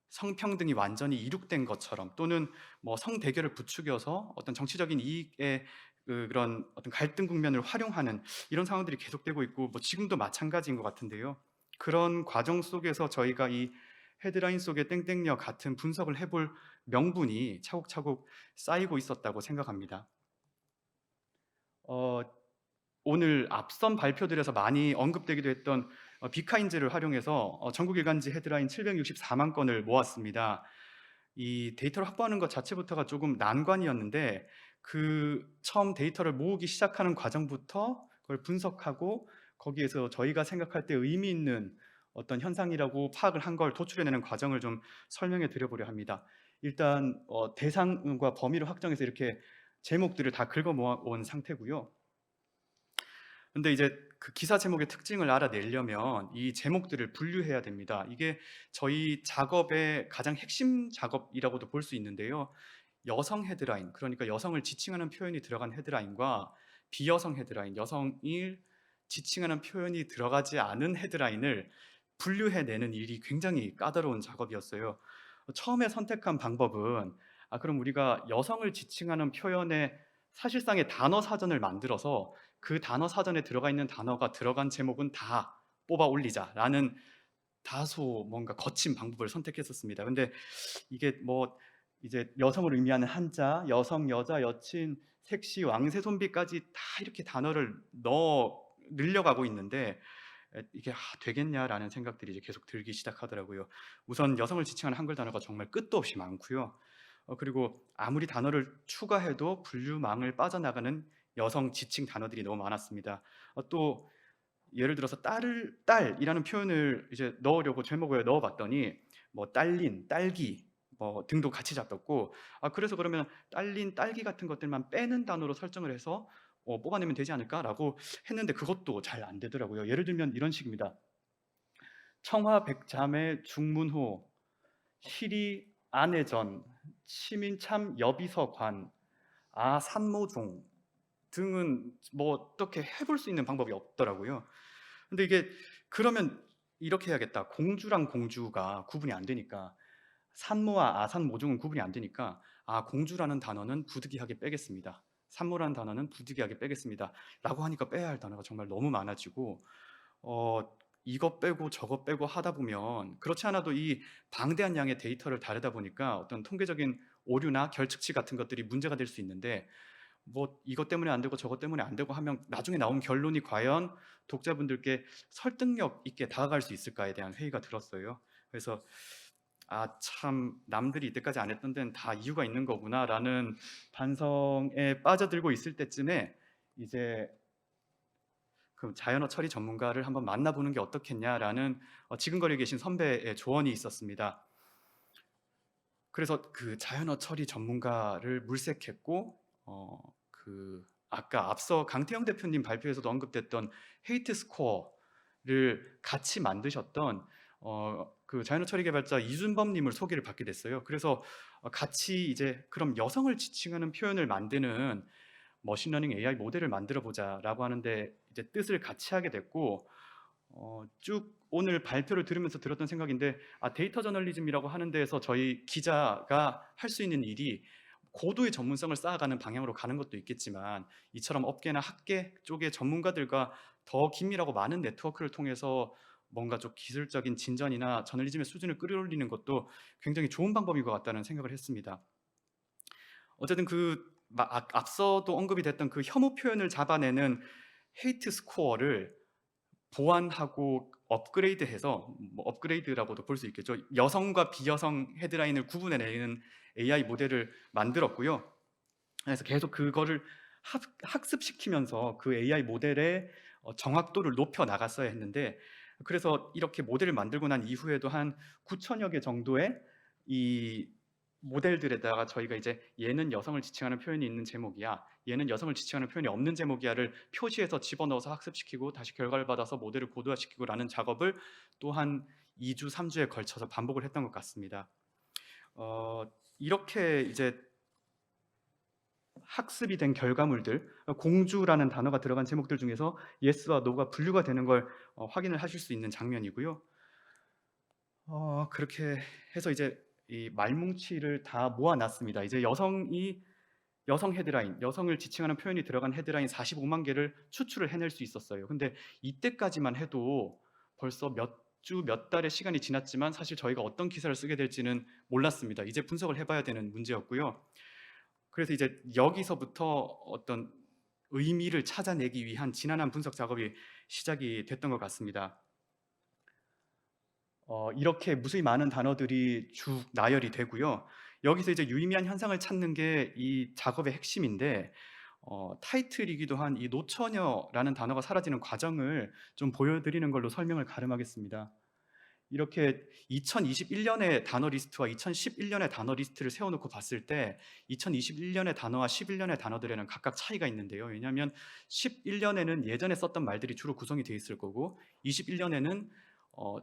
성평등이 완전히 이룩된 것처럼, 또는 뭐 성대결을 부추겨서 어떤 정치적인 이익의 그런 어떤 갈등 국면을 활용하는 이런 상황들이 계속되고 있고, 뭐 지금도 마찬가지인 것 같은데요. 그런 과정 속에서 저희가 이 헤드라인 속의 땡땡녀 같은 분석을 해볼 명분이 차곡차곡 쌓이고 있었다고 생각합니다. 어, 오늘 앞선 발표들에서 많이 언급되기도 했던 비카인즈를 활용해서 전국 일간지 헤드라인 764만 건을 모았습니다. 이 데이터를 확보하는 것 자체부터가 조금 난관이었는데, 그 처음 데이터를 모으기 시작하는 과정부터 그걸 분석하고 거기에서 저희가 생각할 때 의미 있는 어떤 현상이라고 파악을 한 걸 도출해내는 과정을 좀 설명해 드려보려 합니다. 일단 대상과 범위를 확정해서 이렇게 제목들을 다 긁어 모아온 상태고요. 근데 이제 그 기사 제목의 특징을 알아내려면 이 제목들을 분류해야 됩니다. 이게 저희 작업의 가장 핵심 작업이라고도 볼 수 있는데요. 여성 헤드라인, 그러니까 여성을 지칭하는 표현이 들어간 헤드라인과 비여성 헤드라인, 여성을 지칭하는 표현이 들어가지 않은 헤드라인을 분류해내는 일이 굉장히 까다로운 작업이었어요. 처음에 선택한 방법은 그럼 우리가 여성을 지칭하는 표현의 사실상의 단어 사전을 만들어서 그 단어 사전에 들어가 있는 단어가 들어간 제목은 다 뽑아 올리자라는 다소 뭔가 거친 방법을 선택했었습니다. 근데 이게 뭐 이제 여성을 의미하는 한자, 여성, 여자, 여친, 색시, 왕새, 손비까지 다 이렇게 단어를 늘려가고 있는데 이게 되겠냐라는 생각들이 이제 계속 들기 시작하더라고요. 우선 여성을 지칭하는 한글 단어가 정말 끝도 없이 많고요. 그리고 아무리 단어를 추가해도 분류망을 빠져나가는 여성 지칭 단어들이 너무 많았습니다. 또 예를 들어서 딸이라는 표현을 이제 넣으려고 제목을 넣어봤더니 뭐 딸린, 딸기 뭐 등도 같이 잡혔고, 그래서 그러면 딸린, 딸기 같은 것들만 빼는 단어로 설정을 해서 뽑아내면 되지 않을까라고 했는데 그것도 잘 안 되더라고요. 예를 들면 이런 식입니다. 청화백자매 중문호, 시리 안해전, 치민참 여비서관, 산모종 등은 뭐 어떻게 해볼 수 있는 방법이 없더라고요. 근데 이게 그러면 이렇게 해야겠다. 공주랑 공주가 구분이 안 되니까, 산모와 아산모종은 구분이 안 되니까 공주라는 단어는 부득이하게 빼겠습니다. 산모라는 단어는 부득이하게 빼겠습니다. 라고 하니까 빼야 할 단어가 정말 너무 많아지고 이것 빼고 저것 빼고 하다 보면 그렇지 않아도 이 방대한 양의 데이터를 다루다 보니까 어떤 통계적인 오류나 결측치 같은 것들이 문제가 될 수 있는데, 뭐 이것 때문에 안 되고 저것 때문에 안 되고 하면 나중에 나온 결론이 과연 독자분들께 설득력 있게 다가갈 수 있을까에 대한 회의가 들었어요. 그래서 참 남들이 이때까지 안 했던 데는 다 이유가 있는 거구나라는 반성에 빠져들고 있을 때쯤에 이제 그 자연어 처리 전문가를 한번 만나보는 게 어떻겠냐라는 지근거리에 계신 선배의 조언이 있었습니다. 그래서 그 자연어 처리 전문가를 물색했고 아까 앞서 강태영 대표님 발표에서도 언급됐던 헤이트 스코어를 같이 만드셨던 그 자연어 처리 개발자 이준범님을 소개를 받게 됐어요. 그래서 같이 이제 그럼 여성을 지칭하는 표현을 만드는 머신러닝 AI 모델을 만들어 보자라고 하는데 이제 뜻을 같이 하게 됐고 쭉 오늘 발표를 들으면서 들었던 생각인데 데이터 저널리즘이라고 하는 데에서 저희 기자가 할 수 있는 일이 고도의 전문성을 쌓아가는 방향으로 가는 것도 있겠지만 이처럼 업계나 학계 쪽의 전문가들과 더 긴밀하고 많은 네트워크를 통해서 뭔가 좀 기술적인 진전이나 저널리즘의 수준을 끌어올리는 것도 굉장히 좋은 방법인 것 같다는 생각을 했습니다. 어쨌든 앞서도 언급이 됐던 그 혐오 표현을 잡아내는 헤이트 스코어를 보완하고 업그레이드해서 업그레이드라고도 볼 수 있겠죠. 여성과 비여성 헤드라인을 구분해내는 AI 모델을 만들었고요. 그래서 계속 그거를 학습시키면서 그 AI 모델의 정확도를 높여 나갔어야 했는데 그래서 이렇게 모델을 만들고 난 이후에도 한 9천여 개 정도의 이 모델들에다가 저희가 이제 얘는 여성을 지칭하는 표현이 있는 제목이야, 얘는 여성을 지칭하는 표현이 없는 제목이야를 표시해서 집어넣어서 학습시키고 다시 결과를 받아서 모델을 고도화시키고 라는 작업을 또한 2주, 3주에 걸쳐서 반복을 했던 것 같습니다. 이렇게 이제 학습이 된 결과물들, 공주라는 단어가 들어간 제목들 중에서 yes와 no가 분류가 되는 걸 확인을 하실 수 있는 장면이고요. 그렇게 해서 이제 이 말뭉치를 다 모아놨습니다. 이제 여성 헤드라인, 여성을 지칭하는 표현이 들어간 헤드라인 45만 개를 추출을 해낼 수 있었어요. 근데 이때까지만 해도 벌써 몇 주, 몇 달의 시간이 지났지만 사실 저희가 어떤 기사를 쓰게 될지는 몰랐습니다. 이제 분석을 해봐야 되는 문제였고요. 그래서 이제 여기서부터 어떤 의미를 찾아내기 위한 지난한 분석 작업이 시작이 됐던 것 같습니다. 이렇게 무수히 많은 단어들이 쭉 나열이 되고요. 여기서 이제 유의미한 현상을 찾는 게 이 작업의 핵심인데 타이틀이기도 한 이 노처녀라는 단어가 사라지는 과정을 좀 보여드리는 걸로 설명을 가름하겠습니다. 이렇게 2021년의 단어 리스트와 2011년의 단어 리스트를 세워놓고 봤을 때 2021년의 단어와 11년의 단어들에는 각각 차이가 있는데요. 왜냐하면 11년에는 예전에 썼던 말들이 주로 구성이 되어 있을 거고 21년에는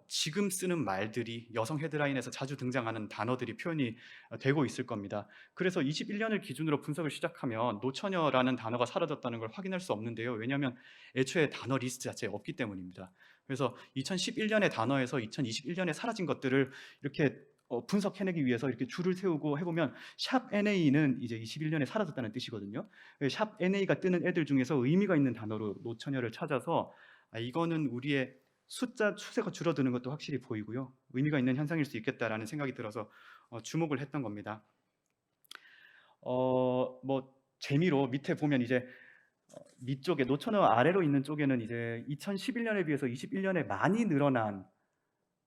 지금 쓰는 말들이 여성 헤드라인에서 자주 등장하는 단어들이 표현이 되고 있을 겁니다. 그래서 21년을 기준으로 분석을 시작하면 노처녀라는 단어가 사라졌다는 걸 확인할 수 없는데요. 왜냐하면 애초에 단어 리스트 자체에 없기 때문입니다. 그래서 2011년의 단어에서 2021년에 사라진 것들을 이렇게 분석해내기 위해서 이렇게 줄을 세우고 해보면 샵 NA는 이제 21년에 사라졌다는 뜻이거든요. 샵 NA가 뜨는 애들 중에서 의미가 있는 단어로 노처녀를 찾아서 이거는 우리의 숫자 추세가 줄어드는 것도 확실히 보이고요. 의미가 있는 현상일 수 있겠다라는 생각이 들어서 주목을 했던 겁니다. 뭐 재미로 밑에 보면 이제 밑쪽에 노처녀 아래로 있는 쪽에는 이제 2011년에 비해서 21년에 많이 늘어난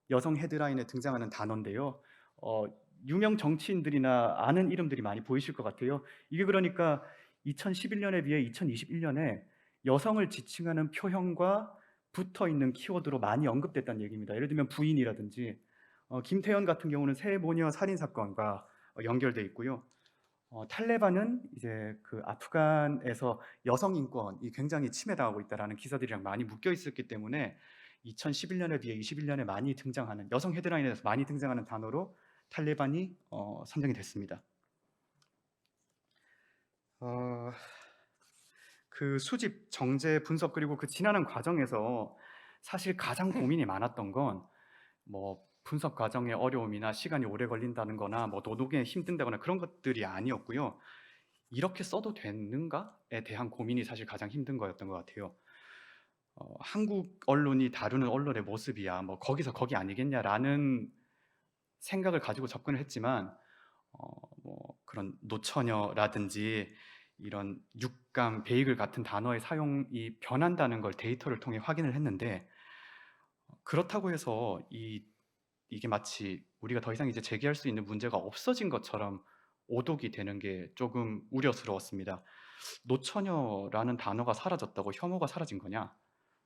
여성 헤드라인에 등장하는 단어인데요. 유명 정치인들이나 아는 이름들이 많이 보이실 것 같아요. 이게 그러니까 2011년에 비해 2021년에 여성을 지칭하는 표현과 붙어 있는 키워드로 많이 언급됐다는 얘기입니다. 예를 들면 부인이라든지 김태현 같은 경우는 새 모녀 살인 사건과 연결돼 있고요. 탈레반은 이제 그 아프간에서 여성 인권이 굉장히 침해당하고 있다라는 기사들이랑 많이 묶여 있었기 때문에 2011년에 비해 21년에 많이 등장하는 여성 헤드라인에서 많이 등장하는 단어로 탈레반이 선정이 됐습니다. 그 수집, 정제, 분석 그리고 그 지난한 과정에서 사실 가장 고민이 많았던 건 뭐 분석 과정의 어려움이나 시간이 오래 걸린다는 거나 뭐 노동에 힘든다거나 그런 것들이 아니었고요. 이렇게 써도 되는가에 대한 고민이 사실 가장 힘든 거였던 것 같아요. 한국 언론이 다루는 언론의 모습이야 뭐 거기서 거기 아니겠냐라는 생각을 가지고 접근을 했지만 뭐 그런 노처녀라든지 이런 육감, 베이글 같은 단어의 사용이 변한다는 걸 데이터를 통해 확인을 했는데 그렇다고 해서 이게 마치 우리가 더 이상 이제 제기할 수 있는 문제가 없어진 것처럼 오독이 되는 게 조금 우려스러웠습니다. 노처녀라는 단어가 사라졌다고 혐오가 사라진 거냐?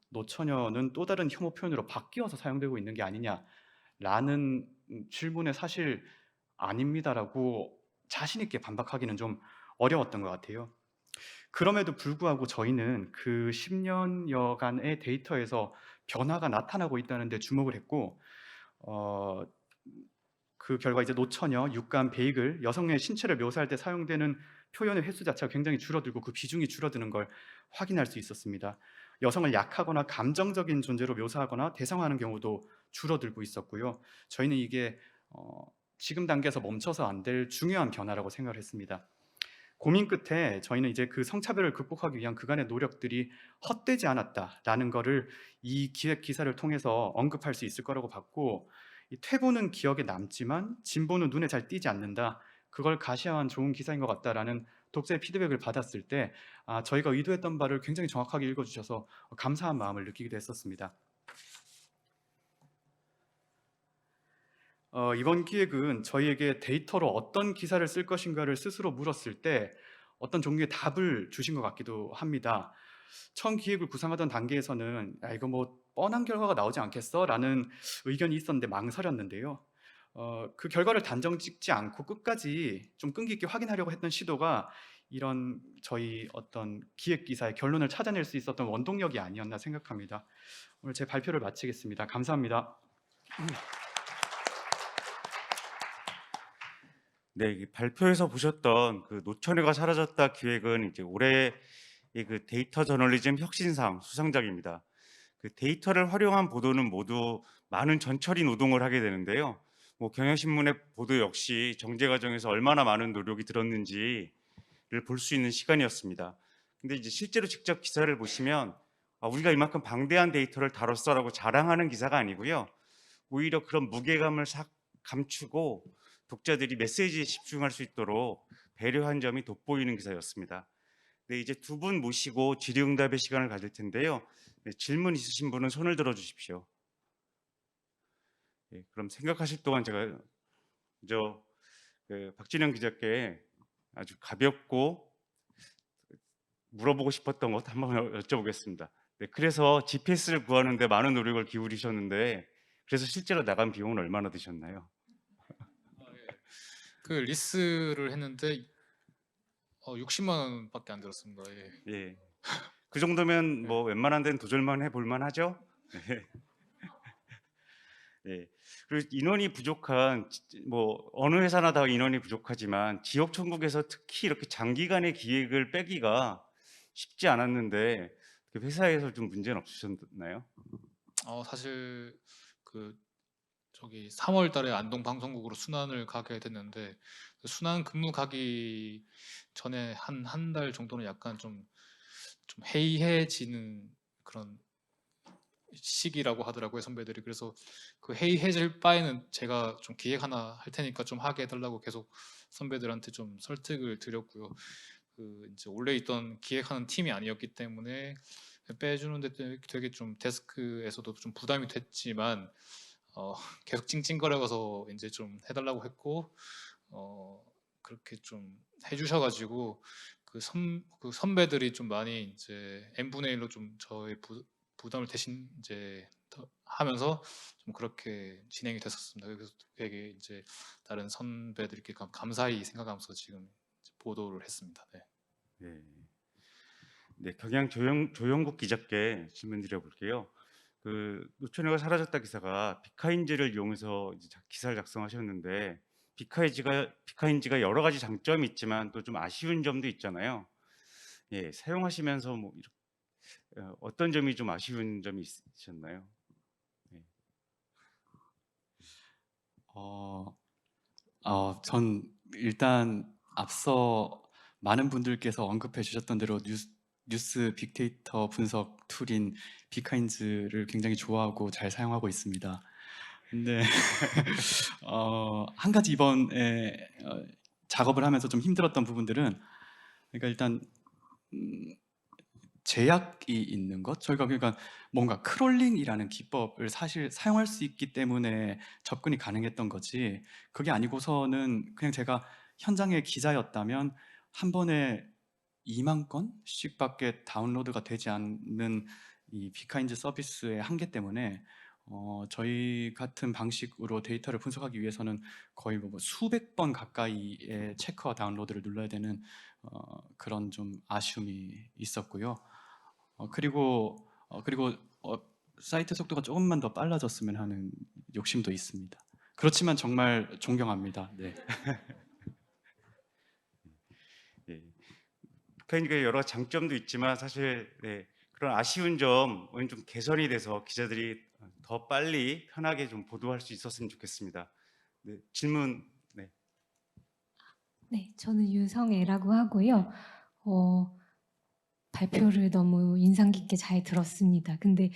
노처녀는 또 다른 혐오 표현으로 바뀌어서 사용되고 있는 게 아니냐라는 질문에 사실 아닙니다라고 자신 있게 반박하기는 좀 어려웠던 것 같아요. 그럼에도 불구하고 저희는 그 10년여간의 데이터에서 변화가 나타나고 있다는 데 주목을 했고 그 결과 이제 노처녀, 육감, 베이글, 여성의 신체를 묘사할 때 사용되는 표현의 횟수 자체가 굉장히 줄어들고 그 비중이 줄어드는 걸 확인할 수 있었습니다. 여성을 약하거나 감정적인 존재로 묘사하거나 대상화하는 경우도 줄어들고 있었고요. 저희는 이게 지금 단계에서 멈춰서 안 될 중요한 변화라고 생각을 했습니다. 고민 끝에 저희는 이제 그 성차별을 극복하기 위한 그간의 노력들이 헛되지 않았다라는 거를 이 기획 기사를 통해서 언급할 수 있을 거라고 봤고, 이 퇴보는 기억에 남지만 진보는 눈에 잘 띄지 않는다, 그걸 가시화한 좋은 기사인 것 같다라는 독자의 피드백을 받았을 때 저희가 의도했던 바를 굉장히 정확하게 읽어주셔서 감사한 마음을 느끼기도 했었습니다. 이번 기획은 저희에게 데이터로 어떤 기사를 쓸 것인가를 스스로 물었을 때 어떤 종류의 답을 주신 것 같기도 합니다. 처음 기획을 구상하던 단계에서는 이거 뭐 뻔한 결과가 나오지 않겠어? 라는 의견이 있었는데 망설였는데요. 그 결과를 단정 짓지 않고 끝까지 좀 끈기 있게 확인하려고 했던 시도가 이런 저희 어떤 기획 기사의 결론을 찾아낼 수 있었던 원동력이 아니었나 생각합니다. 오늘 제 발표를 마치겠습니다. 감사합니다. 네, 이 발표에서 보셨던 그 노처녀가 사라졌다 기획은 이제 올해의 그 데이터 저널리즘 혁신상 수상작입니다. 그 데이터를 활용한 보도는 모두 많은 전처리 노동을 하게 되는데요. 뭐 경향신문의 보도 역시 정제 과정에서 얼마나 많은 노력이 들었는지를 볼 수 있는 시간이었습니다. 근데 이제 실제로 직접 기사를 보시면 우리가 이만큼 방대한 데이터를 다뤘어라고 자랑하는 기사가 아니고요. 오히려 그런 무게감을 싹 감추고 독자들이 메시지에 집중할 수 있도록 배려한 점이 돋보이는 기사였습니다. 네, 이제 두 분 모시고 질의응답의 시간을 가질 텐데요. 네, 질문 있으신 분은 손을 들어 주십시오. 네, 그럼 생각하실 동안 제가 먼저 박진영 기자께 아주 가볍고 물어보고 싶었던 것 한번 여쭤보겠습니다. 네, 그래서 GPS를 구하는데 많은 노력을 기울이셨는데 그래서 실제로 나간 비용은 얼마나 드셨나요? 그 리스를 했는데 60만 원밖에 안 들었습니다. 예. 예. 그 정도면 뭐 웬만한 데는 도전만 해볼 만하죠. 네. 네. 그리고 인원이 부족한 뭐 어느 회사나 다 인원이 부족하지만 지역 천국에서 특히 이렇게 장기간의 기획을 빼기가 쉽지 않았는데 그 회사에서 좀 문제는 없으셨나요? 사실 그 저기 3월 달에 안동 방송국으로 순환을 가게 됐는데 그 순환 근무 가기 전에 한 달 정도는 약간 좀 해이해지는 그런 시기라고 하더라고요, 선배들이. 그래서 그 해이해질 바에는 제가 좀 기획 하나 할 테니까 좀 하게 해달라고 계속 선배들한테 좀 설득을 드렸고요. 그 이제 원래 있던 기획하는 팀이 아니었기 때문에 빼주는데 되게 좀 데스크에서도 좀 부담이 됐지만 계속 찡찡거려서 이제 좀 해달라고 했고 그렇게 좀 해주셔가지고 그 선배들이 좀 많이 이제 n분의 1로 좀 저의 부담을 대신 이제 하면서 좀 그렇게 진행이 됐었습니다. 그래서 되게 이제 다른 선배들께 감사히 생각하면서 지금 보도를 했습니다. 네. 네. 네, 경향 조영국 기자께 질문 드려볼게요. 그 노처녀가 사라졌다 기사가 비카인지를 이용해서 이제 기사를 작성하셨는데 비카인지가 여러 가지 장점이 있지만 또 좀 아쉬운 점도 있잖아요. 예, 사용하시면서 뭐 어떤 점이 좀 아쉬운 점이 있으셨나요? 네. 전 일단 앞서 많은 분들께서 언급해 주셨던 대로 뉴스 빅데이터 분석 툴인 비카인즈를 굉장히 좋아하고 잘 사용하고 있습니다. 근데 한 가지 이번에 작업을 하면서 좀 힘들었던 부분들은, 그러니까 일단 제약이 있는 것, 저희가 그러니까 뭔가 크롤링이라는 기법을 사실 사용할 수 있기 때문에 접근이 가능했던 거지, 그게 아니고서는 그냥 제가 현장의 기자였다면 한 번에 2만 건씩밖에 다운로드가 되지 않는 이 비카인즈 서비스의 한계 때문에 저희 같은 방식으로 데이터를 분석하기 위해서는 거의 뭐 수백 번 가까이의 체크와 다운로드를 눌러야 되는 그런 좀 아쉬움이 있었고요. 그리고 사이트 속도가 조금만 더 빨라졌으면 하는 욕심도 있습니다. 그렇지만 정말 존경합니다. 네. 예. 비카인지가 여러 장점도 있지만 사실 네, 그런 아쉬운 점은 좀 개선이 돼서 기자들이 더 빨리 편하게 좀 보도할 수 있었으면 좋겠습니다. 네, 질문. 네. 네, 저는 유성애라고 하고요. 어, 발표를 너무 인상 깊게 잘 들었습니다. 근데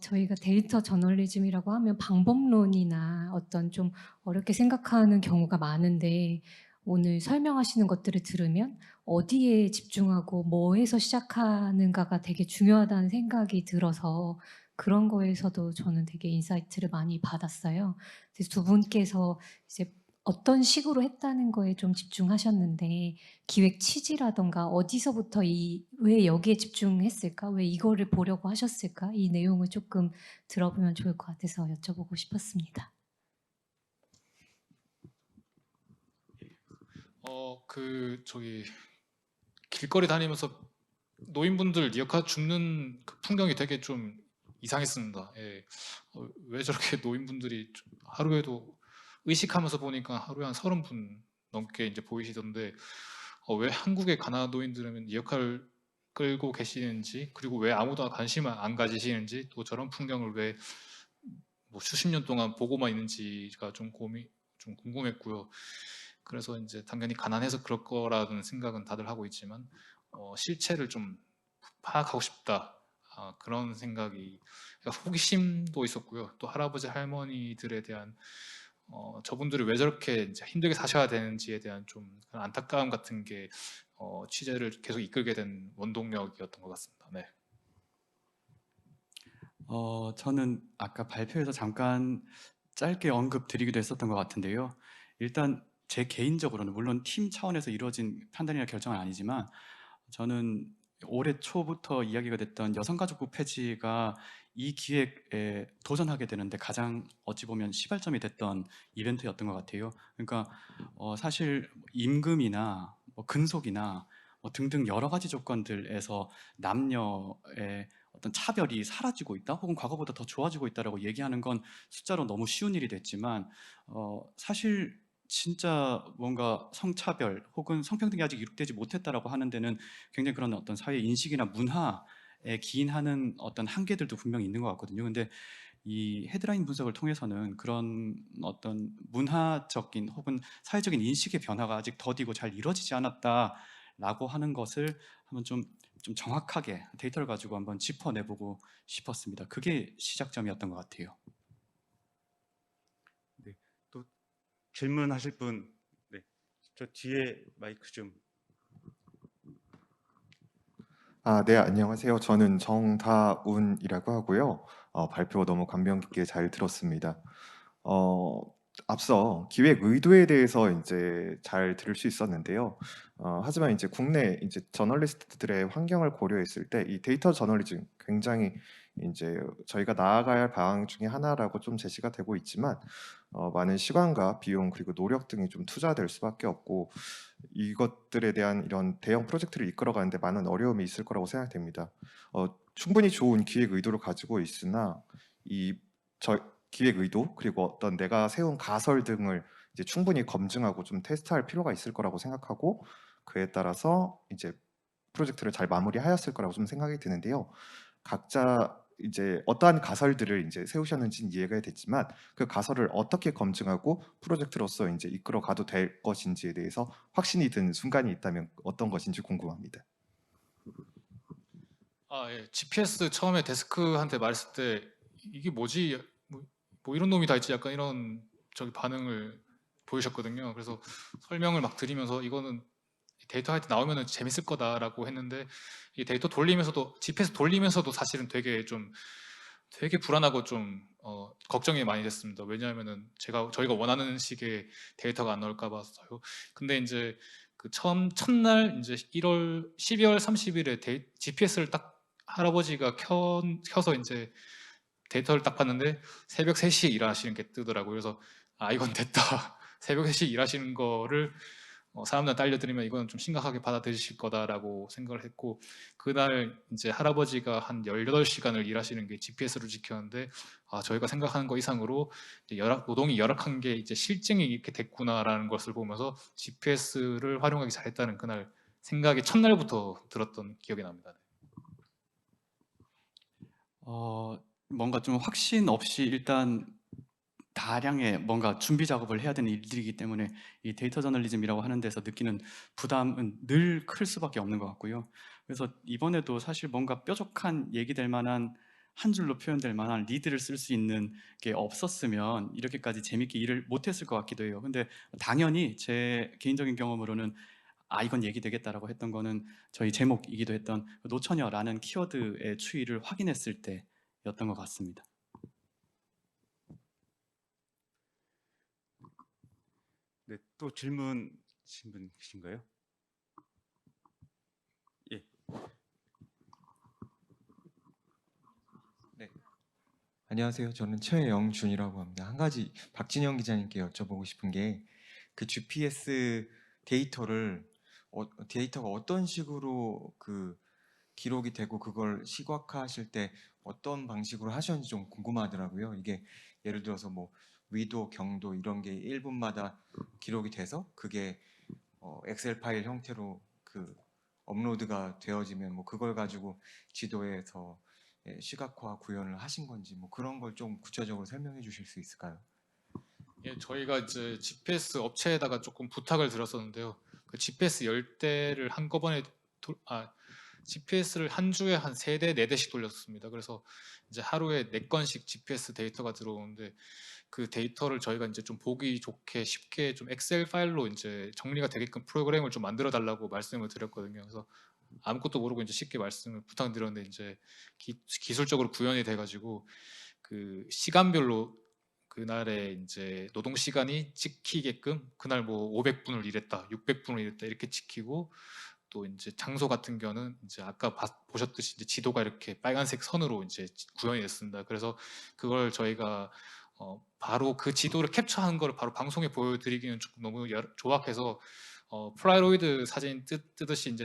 저희가 데이터 저널리즘이라고 하면 방법론이나 어떤 좀 어렵게 생각하는 경우가 많은데 오늘 설명하시는 것들을 들으면 어디에 집중하고 뭐에서 시작하는가가 되게 중요하다는 생각이 들어서 그런 거에서도 저는 되게 인사이트를 많이 받았어요. 그래서 두 분께서 이제 어떤 식으로 했다는 거에 좀 집중하셨는데 기획 취지라던가 어디서부터 왜 여기에 집중했을까? 왜 이거를 보려고 하셨을까? 이 내용을 조금 들어보면 좋을 것 같아서 여쭤보고 싶었습니다. 저기 길거리 다니면서 노인분들 리어카 죽는 그 풍경이 되게 좀 이상했습니다. 예. 왜 저렇게 노인분들이 하루에도 의식하면서 보니까 하루에 한 30분 넘게 이제 보이시던데 왜 한국의 가난한 노인들은 리어카를 끌고 계시는지 그리고 왜 아무도 관심을 안 가지시는지 또 저런 풍경을 왜 뭐 수십 년 동안 보고만 있는지가 좀 궁금했고요. 그래서 이제 당연히 가난해서 그럴 거라는 생각은 다들 하고 있지만 실체를 좀 파악하고 싶다. 그런 생각이 그러니까 호기심도 있었고요. 또 할아버지 할머니들에 대한 저분들이 왜 저렇게 이제 힘들게 사셔야 되는지에 대한 좀 그런 안타까움 같은 게 취재를 계속 이끌게 된 원동력이었던 것 같습니다. 네. 저는 아까 발표에서 잠깐 짧게 언급 드리기도 했었던 것 같은데요. 일단 제 개인적으로는 물론 팀 차원에서 이루어진 판단이나 결정은 아니지만 저는 올해 초부터 이야기가 됐던 여성가족부 폐지가 이 기획에 도전하게 되는데 가장 어찌 보면 시발점이 됐던 이벤트였던 것 같아요. 그러니까 사실 임금이나 뭐 근속이나 뭐 등등 여러 가지 조건들에서 남녀의 어떤 차별이 사라지고 있다, 혹은 과거보다 더 좋아지고 있다라고 얘기하는 건 숫자로 너무 쉬운 일이 됐지만 사실 진짜 뭔가 성차별 혹은 성평등이 아직 이룩되지 못했다라고 하는 데는 굉장히 그런 어떤 사회 인식이나 문화에 기인하는 어떤 한계들도 분명히 있는 것 같거든요. 근데 이 헤드라인 분석을 통해서는 그런 어떤 문화적인 혹은 사회적인 인식의 변화가 아직 더디고 잘 이루어지지 않았다라고 하는 것을 한번 좀 정확하게 데이터를 가지고 한번 짚어내보고 싶었습니다. 그게 시작점이었던 것 같아요. 네. 또 질문하실 분. 네. 저 뒤에 마이크 좀. 네, 안녕하세요. 저는 정다운이라고 하고요. 발표 너무 감명 깊게 잘 들었습니다. 어, 앞서 기획 의도에 대해서 이제 잘 들을 수 있었는데요. 하지만 이제 국내 이제 저널리스트들의 환경을 고려했을 때 이 데이터 저널리즘 굉장히 이제 저희가 나아가야 할 방향 중에 하나라고 좀 제시가 되고 있지만 많은 시간과 비용 그리고 노력 등이 좀 투자될 수밖에 없고 이것들에 대한 이런 대형 프로젝트를 이끌어가는데 많은 어려움이 있을 거라고 생각됩니다. 충분히 좋은 기획 의도를 가지고 있으나 기획 의도 그리고 어떤 내가 세운 가설 등을 이제 충분히 검증하고 좀 테스트할 필요가 있을 거라고 생각하고 그에 따라서 이제 프로젝트를 잘 마무리하였을 거라고 좀 생각이 드는데요. 각자 이제 어떠한 가설들을 이제 세우셨는지는 이해가 됐지만 그 가설을 어떻게 검증하고 프로젝트로서 이제 이끌어 가도 될 것인지에 대해서 확신이 든 순간이 있다면 어떤 것인지 궁금합니다. 예. GPS 처음에 데스크한테 말했을 때 이게 뭐지? 뭐 이런 놈이 다 있지? 약간 이런 저기 반응을 보이셨거든요. 그래서 설명을 막 드리면서 이거는 데이터 할 때 나오면 재밌을 거다라고 했는데 이 데이터 돌리면서도 GPS 돌리면서도 사실은 되게 불안하고 좀 걱정이 많이 됐습니다. 왜냐하면은 저희가 원하는 식의 데이터가 안 나올까 봐서요. 근데 이제 그 첫날 이제 12월 30일에 GPS를 딱 할아버지가 켜서 이제 데이터를 딱 봤는데 새벽 3시에 일하시는 게 뜨더라고요. 그래서 이건 됐다. 새벽 3시에 일하시는 거를 사람들한테 알려드리면 이거는 좀 심각하게 받아들이실 거다라고 생각을 했고 그날 이제 할아버지가 한 18시간을 일하시는 게 GPS로 지켰는데 저희가 생각하는 거 이상으로 이제 노동이 열악한 게 이제 실증이 이렇게 됐구나라는 것을 보면서 GPS를 활용하기 잘했다는 그날 생각이 첫날부터 들었던 기억이 납니다. 뭔가 좀 확신 없이 일단 다량의 뭔가 준비 작업을 해야 되는 일들이기 때문에 이 데이터 저널리즘이라고 하는 데서 느끼는 부담은 늘 클 수밖에 없는 것 같고요. 그래서 이번에도 사실 뭔가 뾰족한 얘기될 만한 한 줄로 표현될 만한 리드를 쓸 수 있는 게 없었으면 이렇게까지 재밌게 일을 못했을 것 같기도 해요. 근데 당연히 제 개인적인 경험으로는 이건 얘기 되겠다라고 했던 거는 저희 제목이기도 했던 노처녀라는 키워드의 추이를 확인했을 때였던 것 같습니다. 네, 또 질문 주신 분 계신가요? 예. 안녕하세요. 저는 최영준이라고 합니다. 한 가지 박진영 기자님께 여쭤보고 싶은 게 그 GPS 데이터가 어떤 식으로 그 기록이 되고 그걸 시각화하실 때 어떤 방식으로 하셨는지 좀 궁금하더라고요. 이게 예를 들어서 뭐 위도, 경도 이런 게 1분마다 기록이 돼서 그게 엑셀 파일 형태로 그 업로드가 되어지면 뭐 그걸 가지고 지도에서 시각화 구현을 하신 건지 뭐 그런 걸 좀 구체적으로 설명해 주실 수 있을까요? 예, 저희가 이제 GPS 업체에다가 조금 부탁을 드렸었는데요. 그 GPS 10대를 한꺼번에 GPS를 한 주에 한 3대, 4대씩 돌렸습니다. 그래서 이제 하루에 4건씩 GPS 데이터가 들어오는데 그 데이터를 저희가 이제 좀 보기 좋게 쉽게 좀 엑셀 파일로 이제 정리가 되게끔 프로그램을 좀 만들어 달라고 말씀을 드렸거든요. 그래서 아무것도 모르고 이제 쉽게 말씀을 부탁드렸는데 이제 기술적으로 구현이 돼가지고 그 시간별로 그날의 이제 노동 시간이 찍히게끔 그날 뭐 500분을 일했다, 600분을 일했다 이렇게 찍히고 또 이제 장소 같은 경우는 이제 아까 보셨듯이 이제 지도가 이렇게 빨간색 선으로 이제 구현이 됐습니다. 그래서 그걸 저희가 바로 그 지도를 캡처한 걸 바로 방송에 보여드리기는 조금 너무 조악해서 폴라로이드 사진 뜨듯이 이제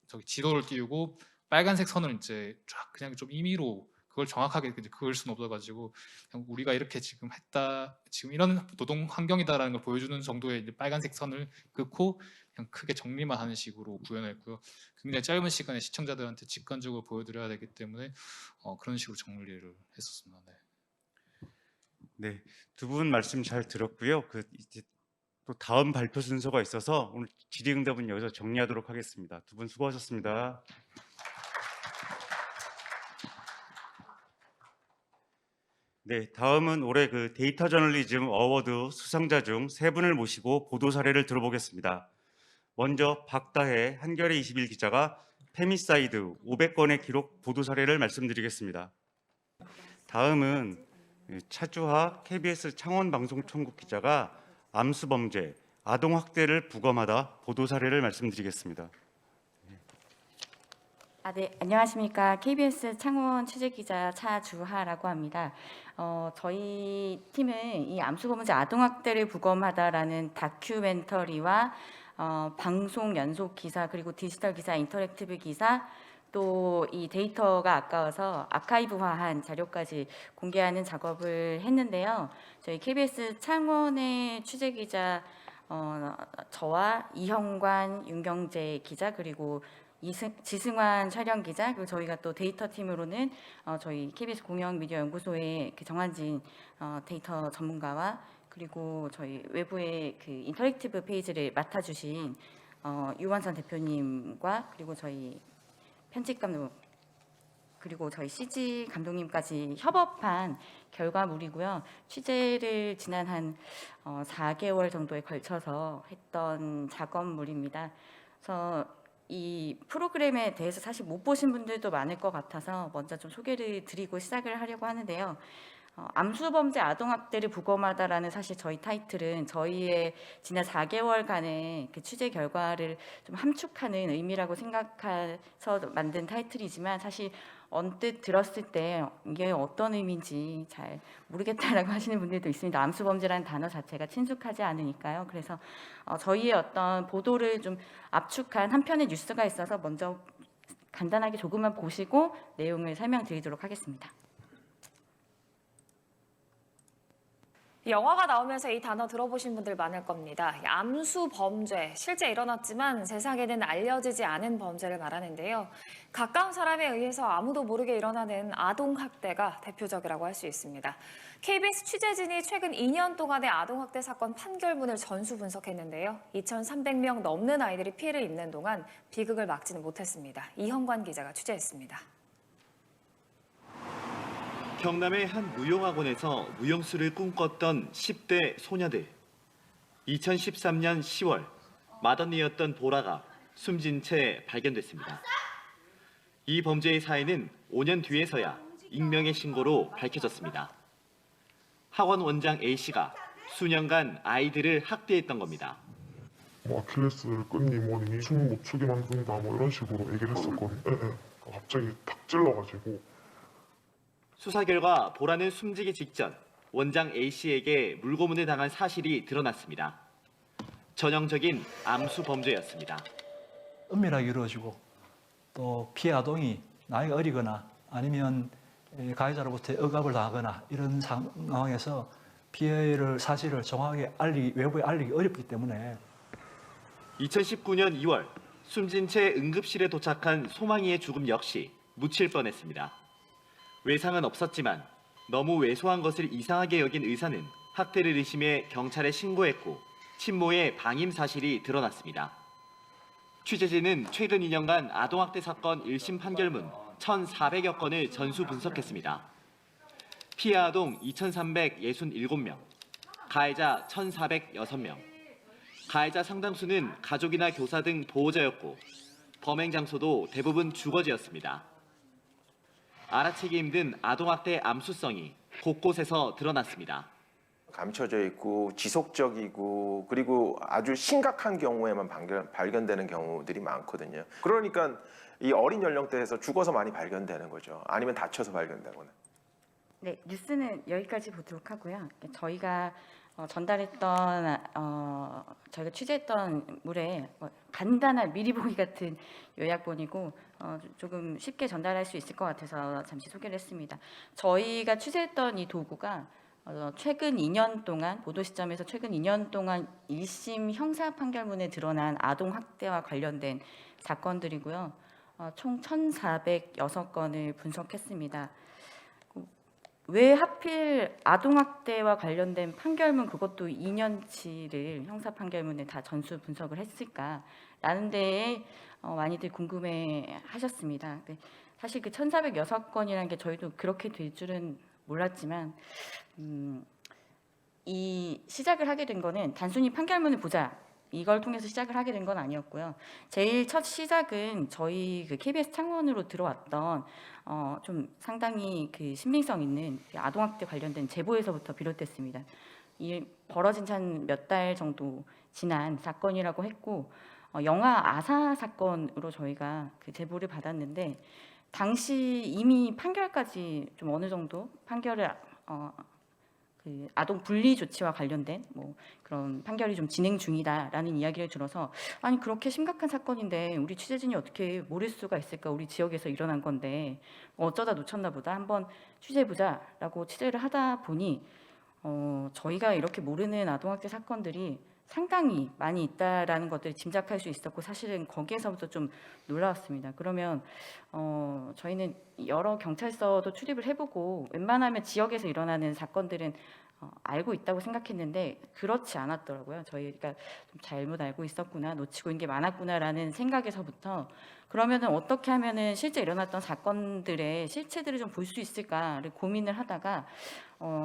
저기 지도를 띄우고 빨간색 선을 이제 쫙 그냥 좀 임의로 그걸 정확하게 이제 그을 수는 없어가지고 그냥 우리가 이렇게 지금 했다, 지금 이런 노동 환경이다라는 걸 보여주는 정도의 이제 빨간색 선을 긋고 그냥 크게 정리만 하는 식으로 구현했고요. 굉장히 짧은 시간에 시청자들한테 직관적으로 보여드려야 되기 때문에 그런 식으로 정리를 했었습니다. 네. 네, 두 분 말씀 잘 들었고요. 그 이제 또 다음 발표 순서가 있어서 오늘 질의응답은 여기서 정리하도록 하겠습니다. 두 분 수고하셨습니다. 네, 다음은 올해 그 데이터 저널리즘 어워드 수상자 중 3분을 모시고 보도 사례를 들어보겠습니다. 먼저 박다혜 한겨레 21 기자가 페미사이드 500건의 기록 보도 사례를 말씀드리겠습니다. 다음은 차주하 KBS 창원방송총국 기자가 암수범죄, 아동학대를 부검하다 보도 사례를 말씀드리겠습니다. 네, 안녕하십니까. KBS 창원 취재기자 차주하라고 합니다. 저희 팀은 이 암수범죄 아동학대를 부검하다라는 다큐멘터리와 방송 연속 기사 그리고 디지털 기사, 인터랙티브 기사 또 이 데이터가 아까워서 아카이브화한 자료까지 공개하는 작업을 했는데요. 저희 KBS 창원의 취재기자 저와 이형관, 윤경재 기자 그리고 지승환 촬영 기자 그리고 저희가 또 데이터 팀으로는 저희 KBS 공영미디어연구소의 그 정한진 데이터 전문가와 그리고 저희 외부의 그 인터랙티브 페이지를 맡아주신 유원선 대표님과 그리고 저희 편집 감독 그리고 저희 CG 감독님까지 협업한 결과물이고요. 취재를 지난 한 4개월 정도에 걸쳐서 했던 작업물입니다. 그래서 이 프로그램에 대해서 사실 못 보신 분들도 많을 것 같아서 먼저 좀 소개를 드리고 시작을 하려고 하는데요. 암수범죄 아동학대를 부검하다라는 사실 저희 타이틀은 저희의 지난 4개월간의 그 취재 결과를 좀 함축하는 의미라고 생각해서 만든 타이틀이지만 사실 언뜻 들었을 때 이게 어떤 의미인지 잘 모르겠다라고 하시는 분들도 있습니다. 암수범죄라는 단어 자체가 친숙하지 않으니까요. 그래서 저희의 어떤 보도를 좀 압축한 한 편의 뉴스가 있어서 먼저 간단하게 조금만 보시고 내용을 설명드리도록 하겠습니다. 영화가 나오면서 이 단어 들어보신 분들 많을 겁니다. 암수 범죄, 실제 일어났지만 세상에는 알려지지 않은 범죄를 말하는데요. 가까운 사람에 의해서 아무도 모르게 일어나는 아동학대가 대표적이라고 할 수 있습니다. KBS 취재진이 최근 2년 동안의 아동학대 사건 판결문을 전수 분석했는데요. 2,300명 넘는 아이들이 피해를 입는 동안 비극을 막지는 못했습니다. 이형관 기자가 취재했습니다. 경남의 한 무용학원에서 무용수를 꿈꿨던 10대 소녀들. 2013년 10월 맏언니였던 보라가 숨진 채 발견됐습니다. 이 범죄의 사인은 5년 뒤에서야 익명의 신고로 밝혀졌습니다. 학원 원장 A씨가 수년간 아이들을 학대했던 겁니다. 뭐 아킬레스를 끊니 뭐니 숨 못 쉬게 만든다 뭐 이런 식으로 얘기를 했었거든요. 갑자기 탁 찔러가지고. 수사 결과 보라는 숨지기 직전 원장 A씨에게 물고문을 당한 사실이 드러났습니다. 전형적인 암수 범죄였습니다. 은밀하게 이루어지고 또 피해 아동이 나이가 어리거나 아니면 가해자로부터 억압을 당하거나 이런 상황에서 피해를 사실을 정확하게 외부에 알리기 어렵기 때문에 2019년 2월 숨진 채 응급실에 도착한 소망이의 죽음 역시 묻힐 뻔했습니다. 외상은 없었지만 너무 왜소한 것을 이상하게 여긴 의사는 학대를 의심해 경찰에 신고했고 친모의 방임 사실이 드러났습니다. 취재진은 최근 2년간 아동학대 사건 1심 판결문 1,400여 건을 전수 분석했습니다. 피해 아동 2,367명, 가해자 1,406명, 가해자 상당수는 가족이나 교사 등 보호자였고 범행 장소도 대부분 주거지였습니다. 알아채기 힘든 아동학대 암수성이 곳곳에서 드러났습니다. 감춰져 있고 지속적이고 그리고 아주 심각한 경우에만 발견되는 경우들이 많거든요. 그러니까 이 어린 연령대에서 죽어서 많이 발견되는 거죠. 아니면 다쳐서 발견되거나. 네, 뉴스는 여기까지 보도록 하고요. 저희가 전달했던 저희가 취재했던 물에 간단한 미리 보기 같은 요약본이고 조금 쉽게 전달할 수 있을 것 같아서 잠시 소개를 했습니다. 저희가 취재했던 이 도구가 최근 2년 동안 보도 시점에서 최근 2년 동안 1심 형사 판결문에 드러난 아동 학대와 관련된 사건들이고요. 총 1,406건을 분석했습니다. 왜 하필 아동학대와 관련된 판결문 그것도 2년치를 형사 판결문에 다 전수 분석을 했을까라는 데에 많이들 궁금해 하셨습니다. 사실 그 1,406건이라는 게 저희도 그렇게 될 줄은 몰랐지만 이 시작을 하게 된 거는 단순히 판결문을 보자 이걸 통해서 시작을 하게 된 건 아니었고요. 제일 첫 시작은 저희 그 KBS 창원으로 들어왔던 좀 상당히 그 신빙성 있는 아동학대 관련된 제보에서부터 비롯됐습니다. 이 벌어진 지 한 몇 달 정도 지난 사건이라고 했고 영화 아사 사건으로 저희가 그 제보를 받았는데 당시 이미 판결까지 좀 어느 정도 판결을 그 아동 분리 조치와 관련된 뭐 그런 판결이 좀 진행 중이다라는 이야기를 들어서 아니 그렇게 심각한 사건인데 우리 취재진이 어떻게 모를 수가 있을까? 우리 지역에서 일어난 건데 어쩌다 놓쳤나 보다 한번 취재해보자라고 취재를 하다 보니 저희가 이렇게 모르는 아동학대 사건들이 상당히 많이 있다라는 것들을 짐작할 수 있었고 사실은 거기에서부터 좀 놀라웠습니다. 그러면 저희는 여러 경찰서도 출입을 해보고 웬만하면 지역에서 일어나는 사건들은 알고 있다고 생각했는데 그렇지 않았더라고요. 저희가 좀 잘못 알고 있었구나, 놓치고 있는 게 많았구나라는 생각에서부터 그러면은 어떻게 하면은 실제 일어났던 사건들의 실체들을 좀 볼 수 있을까를 고민을 하다가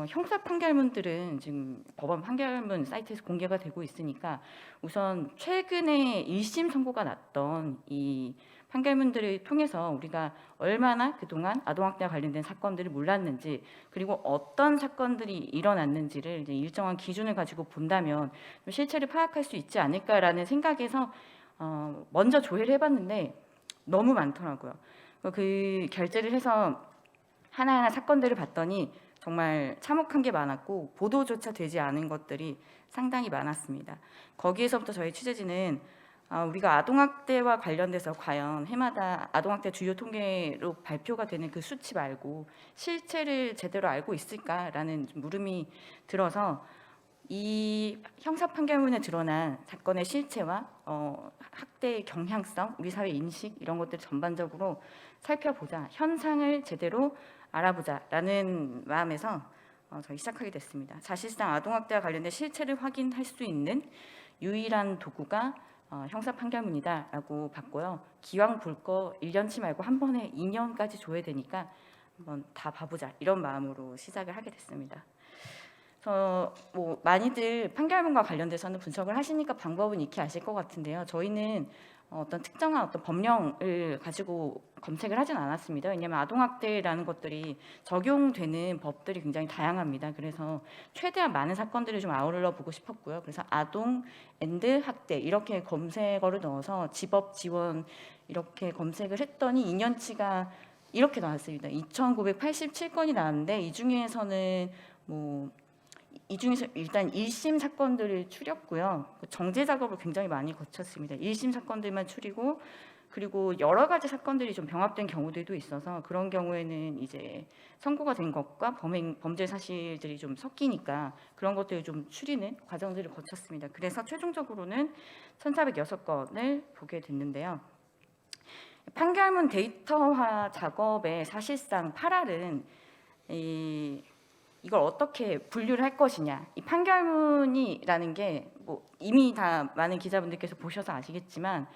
형사 판결문들은 지금 법원 판결문 사이트에서 공개가 되고 있으니까 우선 최근에 1심 선고가 났던 이 판결문들을 통해서 우리가 얼마나 그동안 아동학대와 관련된 사건들을 몰랐는지 그리고 어떤 사건들이 일어났는지를 이제 일정한 기준을 가지고 본다면 좀 실체를 파악할 수 있지 않을까라는 생각에서 먼저 조회를 해봤는데 너무 많더라고요. 그 결제를 해서 하나하나 사건들을 봤더니 정말 참혹한 게 많았고 보도조차 되지 않은 것들이 상당히 많았습니다. 거기에서부터 저희 취재진은 우리가 아동학대와 관련돼서 과연 해마다 아동학대 주요 통계로 발표가 되는 그 수치 말고 실체를 제대로 알고 있을까라는 물음이 들어서 이 형사 판결문에 드러난 사건의 실체와 학대의 경향성, 우리 사회 인식 이런 것들 전반적으로 살펴보자, 현상을 제대로 알아보자라는 마음에서 저희 시작하게 됐습니다. 사실상 아동학대와 관련된 실체를 확인할 수 있는 유일한 도구가 형사 판결문이다라고 봤고요. 기왕 볼 거 1년치 말고 한 번에 2년까지 줘야 되니까 한번 다 봐보자 이런 마음으로 시작을 하게 됐습니다. 뭐 많이들 판결문과 관련돼서는 분석을 하시니까 방법은 익히 아실 것 같은데요. 저희는 어떤 특정한 어떤 법령을 가지고 검색을 하진 않았습니다. 왜냐하면 아동학대라는 것들이 적용되는 법들이 굉장히 다양합니다. 그래서 최대한 많은 사건들을 좀 아우러 보고 싶었고요. 그래서 아동 앤드 학대 이렇게 검색어를 넣어서 집업 지원 이렇게 검색을 했더니 2년치가 이렇게 나왔습니다. 2,987건이 나왔는데 이 중에서는 이 중에서 일단 1심 사건들을 추렸고요. 정제 작업을 굉장히 많이 거쳤습니다. 1심 사건들만 추리고 그리고 여러 가지 사건들이 좀 병합된 경우들도 있어서 그런 경우에는 이제 선고가 된 것과 범죄 사실들이 좀 섞이니까 그런 것들을 좀 추리는 과정들을 거쳤습니다. 그래서 최종적으로는 1,406건을 보게 됐는데요. 판결문 데이터화 작업의 사실상 8알은 이걸 어떻게 분류를 할 것이냐. 이 판결문이라는 게 뭐 이미 다 많은 기자분들께서 보셔서 아시겠지만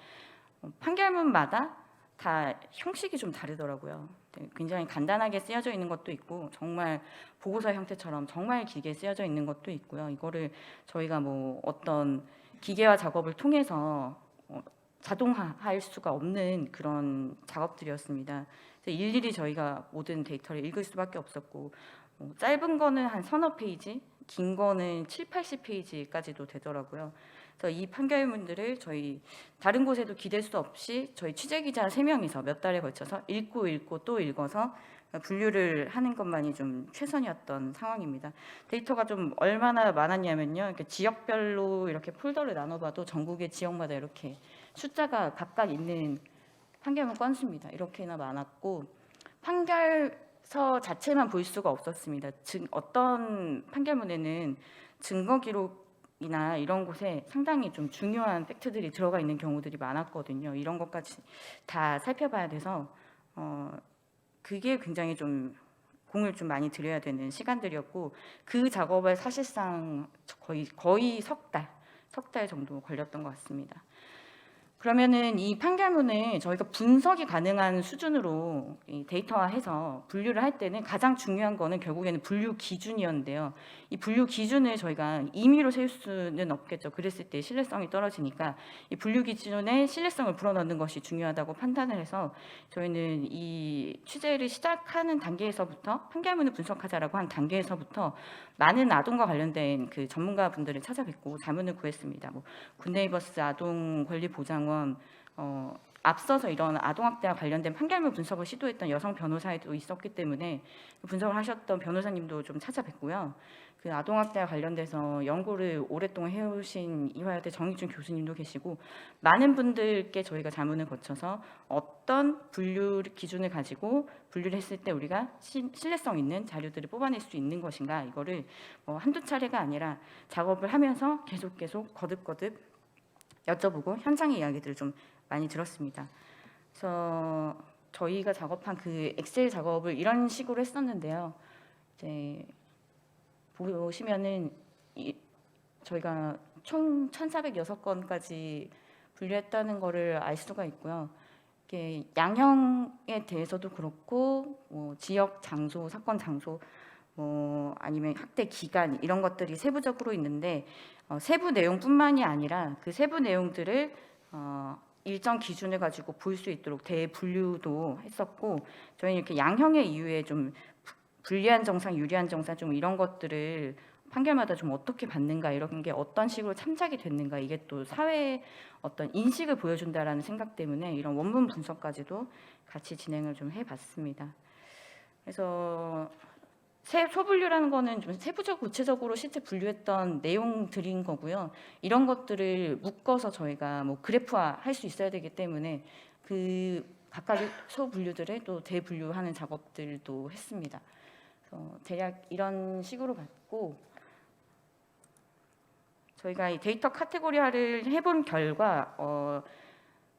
판결문마다 다 형식이 좀 다르더라고요. 굉장히 간단하게 쓰여져 있는 것도 있고 정말 보고서 형태처럼 정말 길게 쓰여져 있는 것도 있고요. 이거를 저희가 뭐 어떤 기계화 작업을 통해서 자동화할 수가 없는 그런 작업들이었습니다. 그래서 일일이 저희가 모든 데이터를 읽을 수밖에 없었고 짧은 거는 한 서너 페이지, 긴 거는 7, 80페이지까지도 되더라고요. 그래서 이 판결문들을 저희 다른 곳에도 기댈 수 없이 저희 취재기자 3명이서 몇 달에 걸쳐서 읽고 또 읽어서 분류를 하는 것만이 좀 최선이었던 상황입니다. 데이터가 좀 얼마나 많았냐면요. 이렇게 지역별로 이렇게 폴더를 나눠봐도 전국의 지역마다 이렇게 숫자가 각각 있는 판결문 건수입니다. 이렇게나 많았고 판결서 자체만 볼 수가 없었습니다. 어떤 판결문에는 증거 기록이나 이런 곳에 상당히 좀 중요한 팩트들이 들어가 있는 경우들이 많았거든요. 이런 것까지 다 살펴봐야 돼서 그게 굉장히 좀 공을 좀 많이 들여야 되는 시간들이었고 그 작업에 사실상 거의 석 달 정도 걸렸던 것 같습니다. 그러면은 이 판결문을 저희가 분석이 가능한 수준으로 데이터화해서 분류를 할 때는 가장 중요한 거는 결국에는 분류 기준이었는데요. 이 분류 기준을 저희가 임의로 세울 수는 없겠죠. 그랬을 때 신뢰성이 떨어지니까 이 분류 기준의 신뢰성을 불어넣는 것이 중요하다고 판단을 해서 저희는 이 취재를 시작하는 단계에서부터 판결문을 분석하자라고 한 단계에서부터 많은 아동과 관련된 그 전문가분들을 찾아뵙고 자문을 구했습니다. 뭐 굿네이버스 아동권리보장원 앞서서 이런 아동학대와 관련된 판결문 분석을 시도했던 여성 변호사도 있었기 때문에 분석을 하셨던 변호사님도 좀 찾아뵙고요. 그 아동학대와 관련돼서 연구를 오랫동안 해오신 이화여대 정익준 교수님도 계시고 많은 분들께 저희가 자문을 거쳐서 어떤 분류 기준을 가지고 분류를 했을 때 우리가 신뢰성 있는 자료들을 뽑아낼 수 있는 것인가 이거를 한두 차례가 아니라 작업을 하면서 계속 거듭 여쭤보고 현장의 이야기들을 좀 많이 들었습니다. 그래서 저희가 작업한 그 엑셀 작업을 이런 식으로 했었는데요. 이제 보시면은 저희가 총 1,406건까지 분류했다는 거를 알 수가 있고요. 이게 양형에 대해서도 그렇고 지역 장소, 사건 장소, 아니면 학대 기간 이런 것들이 세부적으로 있는데 세부 내용뿐만이 아니라 그 세부 내용들을 일정 기준을 가지고 볼 수 있도록 대분류도 했었고 저희는 이렇게 양형의 이유에 좀 불리한 정상, 유리한 정상 좀 이런 것들을 판결마다 좀 어떻게 받는가 이런 게 어떤 식으로 참작이 됐는가 이게 또 사회의 어떤 인식을 보여준다라는 생각 때문에 이런 원문 분석까지도 같이 진행을 좀 해봤습니다. 그래서 소분류라는 거는 좀 세부적 구체적으로 실제 분류했던 내용들인 거고요. 이런 것들을 묶어서 저희가 뭐 그래프화 할 수 있어야 되기 때문에 그 각각의 소분류들을 또 대분류하는 작업들도 했습니다. 그래서 대략 이런 식으로 봤고, 저희가 이 데이터 카테고리화를 해본 결과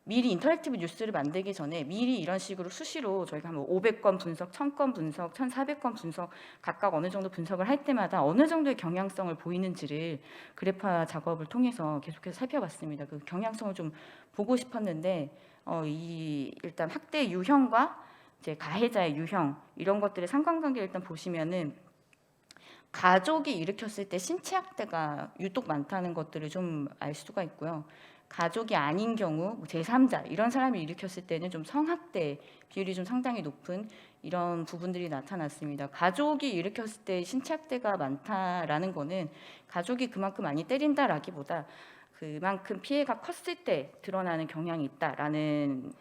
미리 인터랙티브 뉴스를 만들기 전에 미리 이런 식으로 수시로 저희가 한 500건 분석, 1000건 분석, 1400건 분석 각각 어느 정도 분석을 할 때마다 어느 정도의 경향성을 보이는지를 그래프화 작업을 통해서 계속해서 살펴봤습니다. 그 경향성을 좀 보고 싶었는데 일단 학대 유형과 이제 가해자의 유형 이런 것들의 상관관계를 일단 보시면은 가족이 일으켰을 때 신체 학대가 유독 많다는 것들을 좀 알 수가 있고요. 가족이 아닌 경우 제3자 이런 사람이 일으켰을 때는 좀 성학대 비율이 좀 상당히 높은 이런 부분들이 나타났습니다. 가족이 일으켰을 때 신체 학대가 많다라는 거는 가족이 그만큼 많이 때린다라기보다 그만큼 피해가 컸을 때 드러나는 경향이 있다라는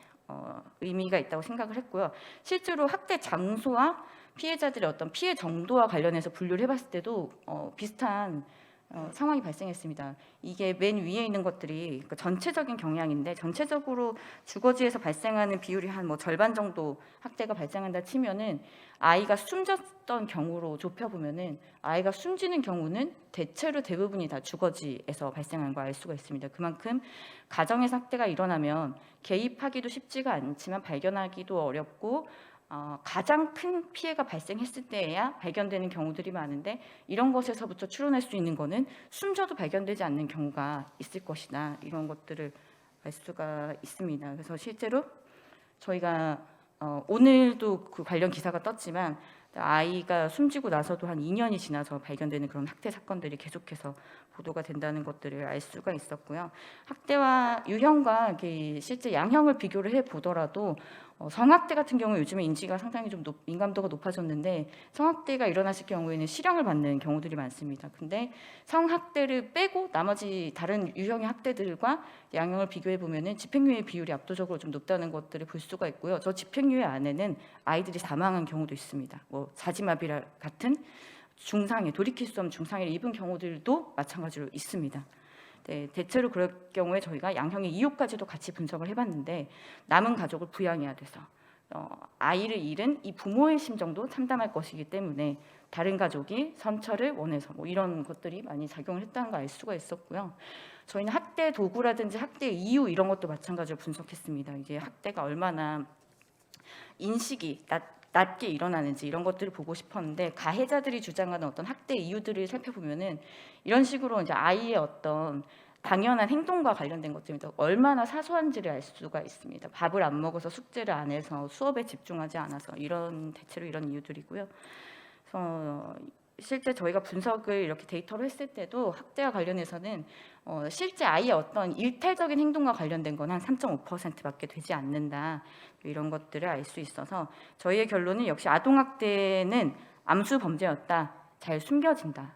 의미가 있다고 생각을 했고요. 실제로 학대 장소와 피해자들의 어떤 피해 정도와 관련해서 분류를 해봤을 때도 비슷한 상황이 발생했습니다. 이게 맨 위에 있는 것들이 그러니까 전체적인 경향인데 전체적으로 주거지에서 발생하는 비율이 한 절반 정도 학대가 발생한다 치면은 아이가 숨졌던 경우로 좁혀보면은 아이가 숨지는 경우는 대체로 대부분이 다 주거지에서 발생한 걸 알 수가 있습니다. 그만큼 가정에서 학대가 일어나면 개입하기도 쉽지가 않지만 발견하기도 어렵고 가장 큰 피해가 발생했을 때에야 발견되는 경우들이 많은데 이런 것에서부터 추론할 수 있는 거는 숨져도 발견되지 않는 경우가 있을 것이다. 이런 것들을 알 수가 있습니다. 그래서 실제로 저희가 오늘도 그 관련 기사가 떴지만 아이가 숨지고 나서도 한 2년이 지나서 발견되는 그런 학대 사건들이 계속해서 보도가 된다는 것들을 알 수가 있었고요. 학대와 유형과 실제 양형을 비교를 해 보더라도 성학대 같은 경우 요즘에 인지가 상당히 좀 민감도가 높아졌는데 성학대가 일어났을 경우에는 실형을 받는 경우들이 많습니다. 근데 성학대를 빼고 나머지 다른 유형의 학대들과 양형을 비교해 보면은 집행유예 비율이 압도적으로 좀 높다는 것들을 볼 수가 있고요. 저 집행유예 안에는 아이들이 사망한 경우도 있습니다. 자지마비 같은 중상해, 돌이킬 수 없는 중상해를 입은 경우들도 마찬가지로 있습니다. 네, 대체로 그럴 경우에 저희가 양형의 이유까지도 같이 분석을 해봤는데 남은 가족을 부양해야 돼서 아이를 잃은 이 부모의 심정도 참담할 것이기 때문에 다른 가족이 선처를 원해서 이런 것들이 많이 작용을 했다는 걸 알 수가 있었고요. 저희는 학대 도구라든지 학대 이유 이런 것도 마찬가지로 분석했습니다. 이제 학대가 얼마나 인식이 낮게 일어나는지 이런 것들을 보고 싶었는데 가해자들이 주장하는 어떤 학대 이유들을 살펴보면은 이런 식으로 이제 아이의 어떤 당연한 행동과 관련된 것들입니다. 얼마나 사소한지를 알 수가 있습니다. 밥을 안 먹어서 숙제를 안 해서 수업에 집중하지 않아서 대체로 이런 이유들이고요. 그래서 실제 저희가 분석을 이렇게 데이터로 했을 때도 학대와 관련해서는 실제 아이의 어떤 일탈적인 행동과 관련된 건 한 3.5%밖에 되지 않는다. 이런 것들을 알 수 있어서 저희의 결론은 역시 아동학대는 암수 범죄였다. 잘 숨겨진다.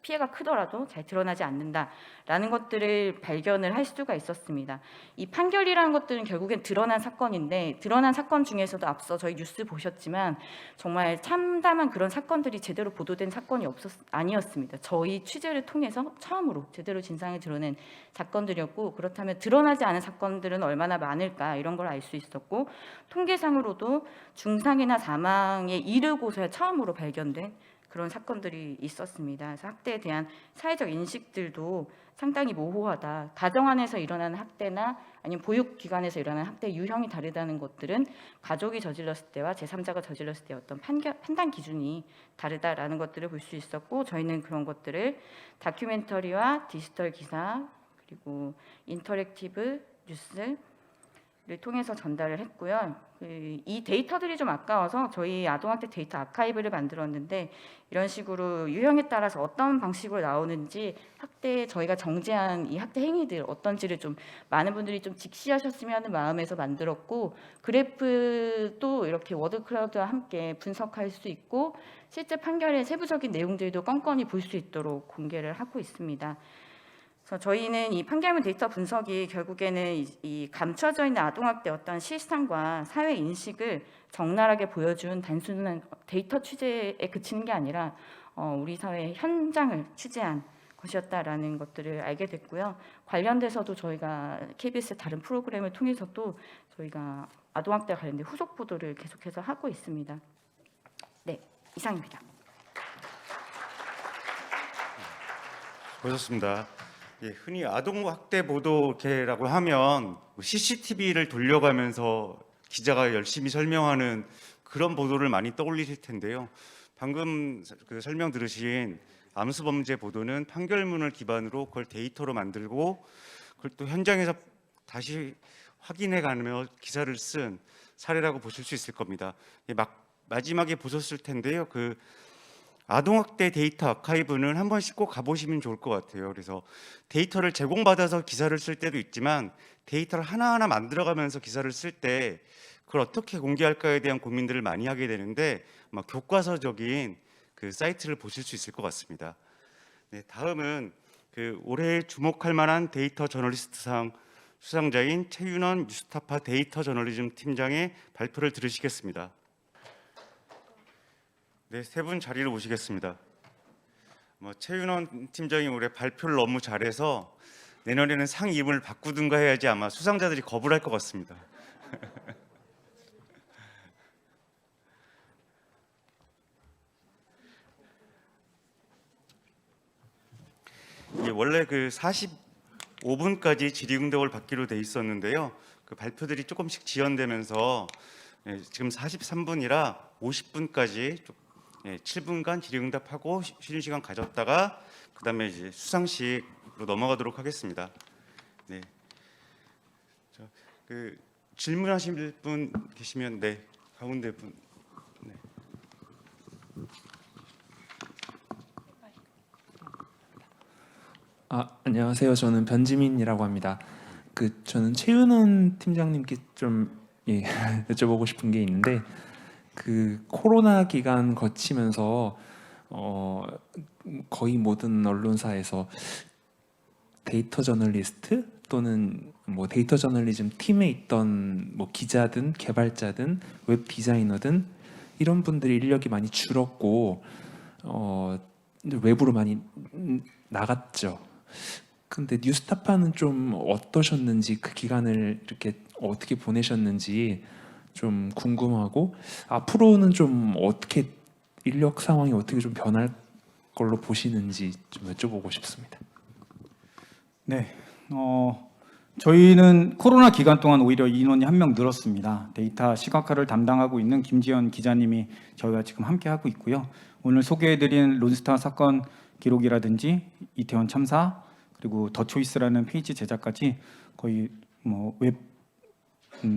피해가 크더라도 잘 드러나지 않는다라는 것들을 발견을 할 수가 있었습니다. 이 판결이라는 것들은 결국엔 드러난 사건인데 드러난 사건 중에서도 앞서 저희 뉴스 보셨지만 정말 참담한 그런 사건들이 제대로 보도된 사건이 아니었습니다. 저희 취재를 통해서 처음으로 제대로 진상을 드러낸 사건들이었고 그렇다면 드러나지 않은 사건들은 얼마나 많을까 이런 걸 알 수 있었고 통계상으로도 중상해나 사망에 이르고서야 처음으로 발견된 그런 사건들이 있었습니다. 그래서 학대에 대한 사회적 인식들도 상당히 모호하다. 가정 안에서 일어나는 학대나 아니면 보육기관에서 일어나는 학대 유형이 다르다는 것들은 가족이 저질렀을 때와 제3자가 저질렀을 때 어떤 판단 기준이 다르다라는 것들을 볼 수 있었고 저희는 그런 것들을 다큐멘터리와 디지털 기사 그리고 인터랙티브 뉴스를 통해서 전달을 했고요. 이 데이터들이 좀 아까워서 저희 아동학대 데이터 아카이브를 만들었는데 이런 식으로 유형에 따라서 어떤 방식으로 나오는지 학대 저희가 정제한 이 학대 행위들 어떤지를 좀 많은 분들이 좀 직시하셨으면 하는 마음에서 만들었고 그래프도 이렇게 워드클라우드와 함께 분석할 수 있고 실제 판결의 세부적인 내용들도 껌껌이 볼 수 있도록 공개를 하고 있습니다. 그래서 저희는 이 판결문 데이터 분석이 결국에는 이 감춰져 있는 아동학대 어떤 실상과 사회 인식을 적나라하게 보여준 단순한 데이터 취재에 그치는 게 아니라 우리 사회 현장을 취재한 것이었다라는 것들을 알게 됐고요. 관련돼서도 저희가 KBS 다른 프로그램을 통해서도 저희가 아동학대 관련된 후속 보도를 계속해서 하고 있습니다. 네, 이상입니다. 수고하셨습니다. 예, 흔히 아동학대 보도라고 하면 CCTV를 돌려가면서 기자가 열심히 설명하는 그런 보도를 많이 떠올리실 텐데요. 방금 그 설명 들으신 암수범죄 보도는 판결문을 기반으로 그걸 데이터로 만들고 그걸 또 현장에서 다시 확인해가며 기사를 쓴 사례라고 보실 수 있을 겁니다. 예, 마지막에 보셨을 텐데요. 그 아동학대 데이터 아카이브는 한 번씩 꼭 가보시면 좋을 것 같아요. 그래서 데이터를 제공받아서 기사를 쓸 때도 있지만 데이터를 하나하나 만들어가면서 기사를 쓸 때 그걸 어떻게 공개할까에 대한 고민들을 많이 하게 되는데 아마 교과서적인 그 사이트를 보실 수 있을 것 같습니다. 네, 다음은 그 올해 주목할 만한 데이터 저널리스트상 수상자인 최윤원 뉴스타파 데이터 저널리즘 팀장의 발표를 들으시겠습니다. 네, 세 분 자리로 모시겠습니다. 최윤원 팀장이 올해 발표를 너무 잘해서 내년에는 상 이름을 바꾸든가 해야지 아마 수상자들이 겁을 할 것 같습니다. 예, 원래 그 45분까지 질의응답을 받기로 돼 있었는데요. 그 발표들이 조금씩 지연되면서 지금 43분이라 50분까지 7분간 질의응답하고 쉬는 시간 가졌다가 그다음에 이제 수상식으로 넘어가도록 하겠습니다. 네. 그 질문하실 분 계시면 네 가운데 분. 네. 안녕하세요. 저는 변지민이라고 합니다. 저는 최윤원 팀장님께 좀 여쭤보고 싶은 게 있는데 코로나 기간 거치면서 거의 모든 언론사에서 데이터 저널리스트 또는 데이터 저널리즘 팀에 있던 기자든 개발자든 웹 디자이너든 이런 분들이 인력이 많이 줄었고 외부로 많이 나갔죠. 근데 뉴스타파는 좀 어떠셨는지 그 기간을 이렇게 어떻게 보내셨는지 좀 궁금하고 앞으로는 좀 어떻게 인력 상황이 어떻게 좀 변할 걸로 보시는지 좀 여쭤보고 싶습니다. 네, 저희는 코로나 기간 동안 오히려 인원이 한 명 늘었습니다. 데이터 시각화를 담당하고 있는 김지연 기자님이 저희가 지금 함께 하고 있고요. 오늘 소개해드린 론스타 사건 기록이라든지 이태원 참사 그리고 더 초이스라는 페이지 제작까지 거의 웹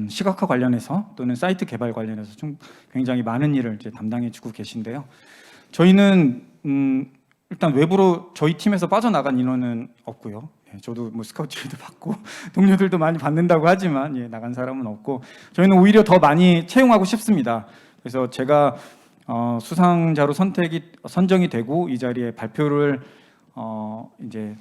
시각화 관련해서 또는 사이트 개발 관련해서 좀 굉장히 많은 일을 이제 담당해주고 계신데요. 저희는 일단 외부로 저희 팀에서 빠져나간 인원은 없고요. 저도 스카우트도 받고 동료들도 많이 받는다고 하지만 나간 사람은 없고 저희는 오히려 더 많이 채용하고 싶습니다. 그래서 제가 수상자로 선정이 되고 이 자리에 발표를 이제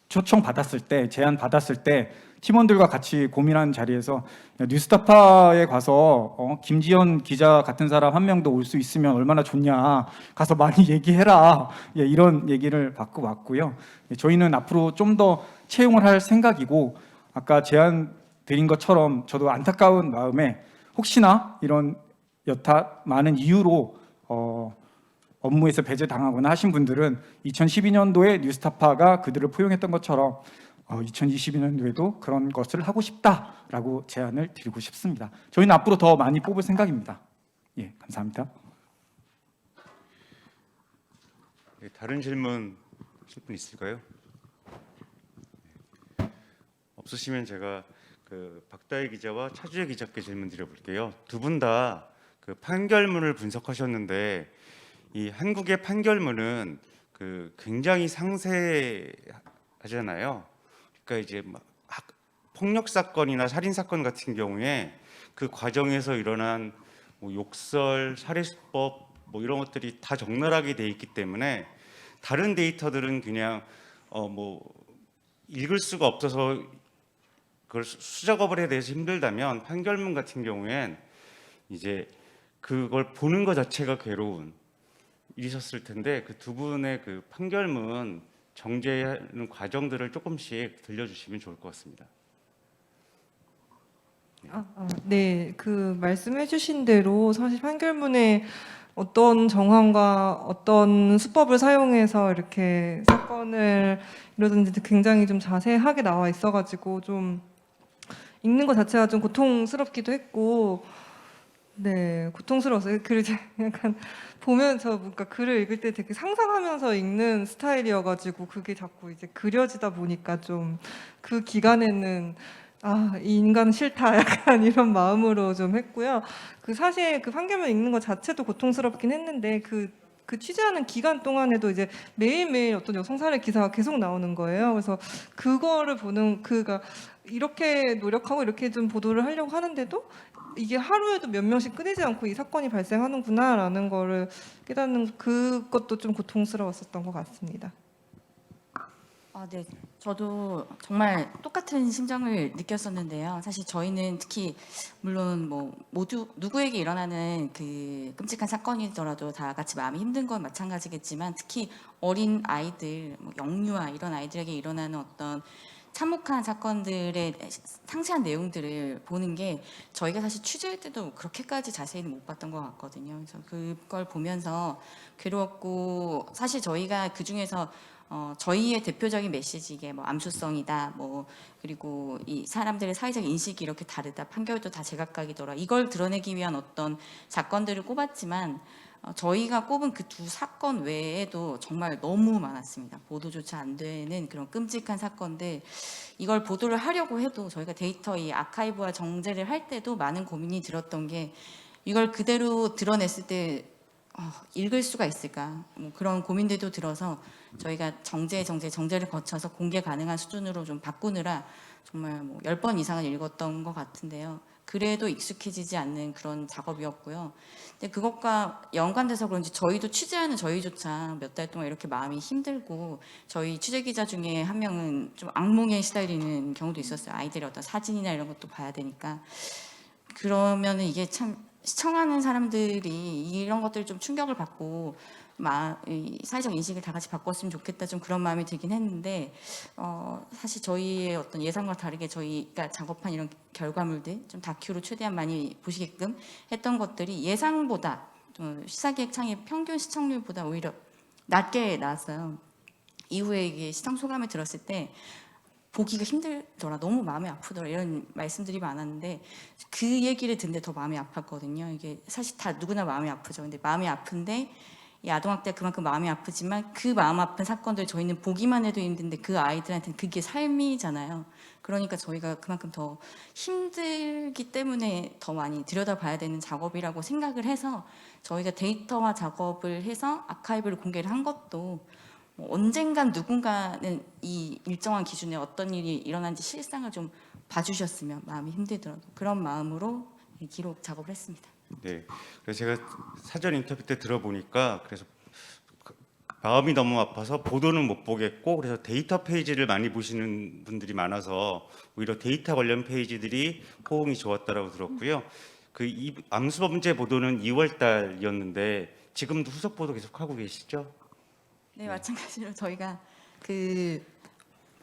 초청 받았을 때 제안 받았을 때 팀원들과 같이 고민하는 자리에서 뉴스타파에 가서 김지연 기자 같은 사람 한 명도 올 수 있으면 얼마나 좋냐 가서 많이 얘기해라 이런 얘기를 받고 왔고요. 저희는 앞으로 좀 더 채용을 할 생각이고 아까 제안 드린 것처럼 저도 안타까운 마음에 혹시나 이런 여타 많은 이유로 업무에서 배제당하거나 하신 분들은 2012년도에 뉴스타파가 그들을 포용했던 것처럼 2022년도에도 그런 것을 하고 싶다라고 제안을 드리고 싶습니다. 저희는 앞으로 더 많이 뽑을 생각입니다. 예, 감사합니다. 다른 질문 하실 분 있을까요? 없으시면 제가 박다희 기자와 차주혜 기자께 질문 드려볼게요. 두 분 다 판결문을 분석하셨는데 이 한국의 판결문은 굉장히 상세하잖아요. 그러니까 이제 폭력 사건이나 살인 사건 같은 경우에 그 과정에서 일어난 욕설, 살해수법 이런 것들이 다 적나라하게 돼 있기 때문에 다른 데이터들은 그냥 읽을 수가 없어서 그걸 수작업을 대해서 힘들다면 판결문 같은 경우엔 이제 그걸 보는 것 자체가 괴로운 일이셨을 텐데 그 두 분의 그 판결문 정제하는 과정들을 조금씩 들려주시면 좋을 것 같습니다. 네, 그 말씀해주신 대로 사실 판결문에 어떤 정황과 어떤 수법을 사용해서 이렇게 사건을 이루든지 굉장히 좀 자세하게 나와 있어가지고 좀 읽는 것 자체가 좀 고통스럽기도 했고, 네, 고통스러웠어요. 글을 이제 약간 보면서 뭔가 글을 읽을 때 되게 상상하면서 읽는 스타일이어가지고 그게 자꾸 이제 그려지다 보니까 좀 그 기간에는 이 인간 싫다 약간 이런 마음으로 좀 했고요. 그 사실 그 판결문 읽는 것 자체도 고통스럽긴 했는데 그 취재하는 기간 동안에도 이제 매일매일 어떤 여성 살해 기사가 계속 나오는 거예요. 그래서 그거를 보는 그가 이렇게 노력하고 이렇게 좀 보도를 하려고 하는데도 이게 하루에도 몇 명씩 끊이지 않고 이 사건이 발생하는구나라는 거를 깨닫는 그것도 좀 고통스러웠었던 것 같습니다. 네, 저도 정말 똑같은 심정을 느꼈었는데요. 사실 저희는 특히 물론 뭐 모두 누구에게 일어나는 그 끔찍한 사건이더라도 다 같이 마음이 힘든 건 마찬가지겠지만 특히 어린 아이들, 뭐 영유아 이런 아이들에게 일어나는 어떤 참혹한 사건들의 상세한 내용들을 보는 게 저희가 사실 취재할 때도 그렇게까지 자세히는 못 봤던 것 같거든요. 그래서 그걸 보면서 괴로웠고 사실 저희가 그 중에서 저희의 대표적인 메시지 이게 뭐 암수성이다, 뭐 그리고 이 사람들의 사회적 인식이 이렇게 다르다, 판결도 다 제각각이더라. 이걸 드러내기 위한 어떤 사건들을 꼽았지만 저희가 꼽은 그 두 사건 외에도 정말 너무 많았습니다. 보도조차 안 되는 그런 끔찍한 사건들. 이걸 보도를 하려고 해도 저희가 데이터 이 아카이브와 정제를 할 때도 많은 고민이 들었던 게 이걸 그대로 드러냈을 때 읽을 수가 있을까? 뭐 그런 고민들도 들어서 저희가 정제를 거쳐서 공개 가능한 수준으로 좀 바꾸느라 정말 뭐 10번 이상은 읽었던 것 같은데요. 그래도 익숙해지지 않는 그런 작업이었고요. 근데 그것과 연관돼서 그런지 저희도 취재하는 저희조차 몇 달 동안 이렇게 마음이 힘들고 저희 취재 기자 중에 한 명은 좀 악몽에 시달리는 경우도 있었어요. 아이들의 어떤 사진이나 이런 것도 봐야 되니까. 그러면은 이게 참 시청하는 사람들이 이런 것들을 좀 충격을 받고 이 사회적 인식을 다 같이 바꿨으면 좋겠다 좀 그런 마음이 들긴 했는데 사실 저희의 어떤 예상과 다르게 저희가 작업한 이런 결과물들 좀 다큐로 최대한 많이 보시게끔 했던 것들이 예상보다 좀 시사기획 창의 평균 시청률보다 오히려 낮게 나왔어요. 이후에 이게 시청 소감을 들었을 때 보기가 힘들더라, 너무 마음이 아프더라 이런 말씀들이 많았는데 그 얘기를 듣는데 더 마음이 아팠거든요. 이게 사실 다 누구나 마음이 아프죠. 근데 마음이 아픈데 이 아동학대가 그만큼 마음이 아프지만 그 마음 아픈 사건들 저희는 보기만 해도 힘든데 그 아이들한테는 그게 삶이잖아요. 그러니까 저희가 그만큼 더 힘들기 때문에 더 많이 들여다봐야 되는 작업이라고 생각을 해서 저희가 데이터화 작업을 해서 아카이브를 공개를 한 것도 언젠간 누군가는 이 일정한 기준에 어떤 일이 일어난지 실상을 좀 봐주셨으면 마음이 힘들더라도 그런 마음으로 기록 작업을 했습니다. 네, 그래서 제가 사전 인터뷰 때 들어보니까 그래서 마음이 너무 아파서 보도는 못 보겠고 그래서 데이터 페이지를 많이 보시는 분들이 많아서 오히려 데이터 관련 페이지들이 호응이 좋았다라고 들었고요. 그 암수범죄 보도는 2월 달이었는데 지금도 후속 보도 계속 하고 계시죠? 네, 마찬가지로 저희가 그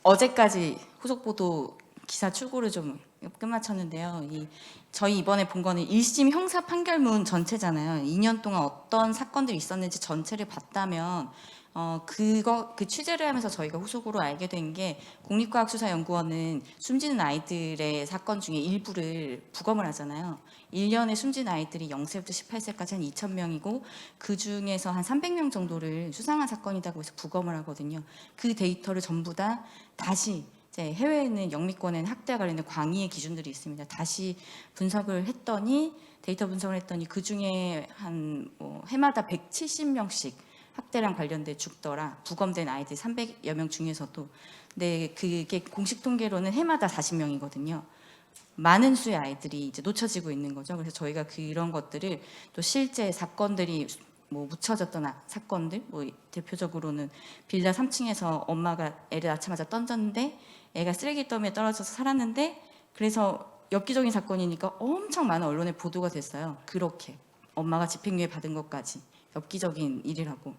어제까지 후속 보도 기사 출고를 좀 끝마쳤는데요. 저희 이번에 본 거는 1심 형사 판결문 전체잖아요. 2년 동안 어떤 사건들이 있었는지 전체를 봤다면 그 취재를 하면서 저희가 후속으로 알게 된 게 국립과학수사연구원은 숨지는 아이들의 사건 중에 일부를 부검을 하잖아요. 1년에 숨진 아이들이 0세부터 18세까지 한 2,000명이고 그 중에서 한 300명 정도를 수상한 사건이라고 해서 부검을 하거든요. 그 데이터를 전부 다 다시 이제 해외에 있는 영미권에는 학대와 관련된 광의의 기준들이 있습니다. 다시 분석을 했더니 데이터 분석을 했더니 그 중에 한 해마다 170명씩 학대랑 관련돼 죽더라. 부검된 아이들 300여 명 중에서도. 근데 그게 공식 통계로는 해마다 40명이거든요. 많은 수의 아이들이 이제 놓쳐지고 있는 거죠. 그래서 저희가 그런 것들을 또 실제 사건들이 뭐 묻혀졌던 사건들, 뭐 대표적으로는 빌라 3층에서 엄마가 애를 낳자마자 던졌는데 애가 쓰레기 더미에 떨어져서 살았는데 그래서 엽기적인 사건이니까 엄청 많은 언론에 보도가 됐어요. 그렇게 엄마가 집행유예 받은 것까지 엽기적인 일이라고.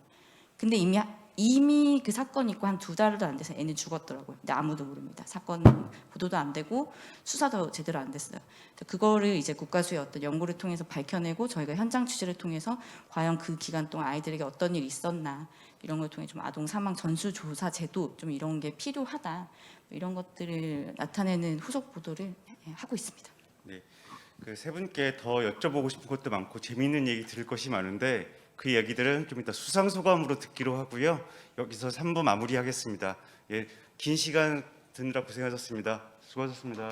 근데 이미 그 사건이 있고 한 2달도 안 돼서 애는 죽었더라고요. 근데 아무도 모릅니다. 사건 보도도 안 되고 수사도 제대로 안 됐어요. 그거를 이제 국가수의 어떤 연구를 통해서 밝혀내고 저희가 현장 취재를 통해서 과연 그 기간 동안 아이들에게 어떤 일이 있었나 이런 걸 통해 좀 아동 사망 전수조사 제도 좀 이런 게 필요하다 이런 것들을 나타내는 후속 보도를 하고 있습니다. 네, 그 세 분께 더 여쭤보고 싶은 것도 많고 재미있는 얘기 들을 것이 많은데 그 얘기들은 좀 이따 수상 소감으로 듣기로 하고요. 여기서 3부 마무리하겠습니다. 예, 긴 시간 듣느라 고생하셨습니다. 수고하셨습니다.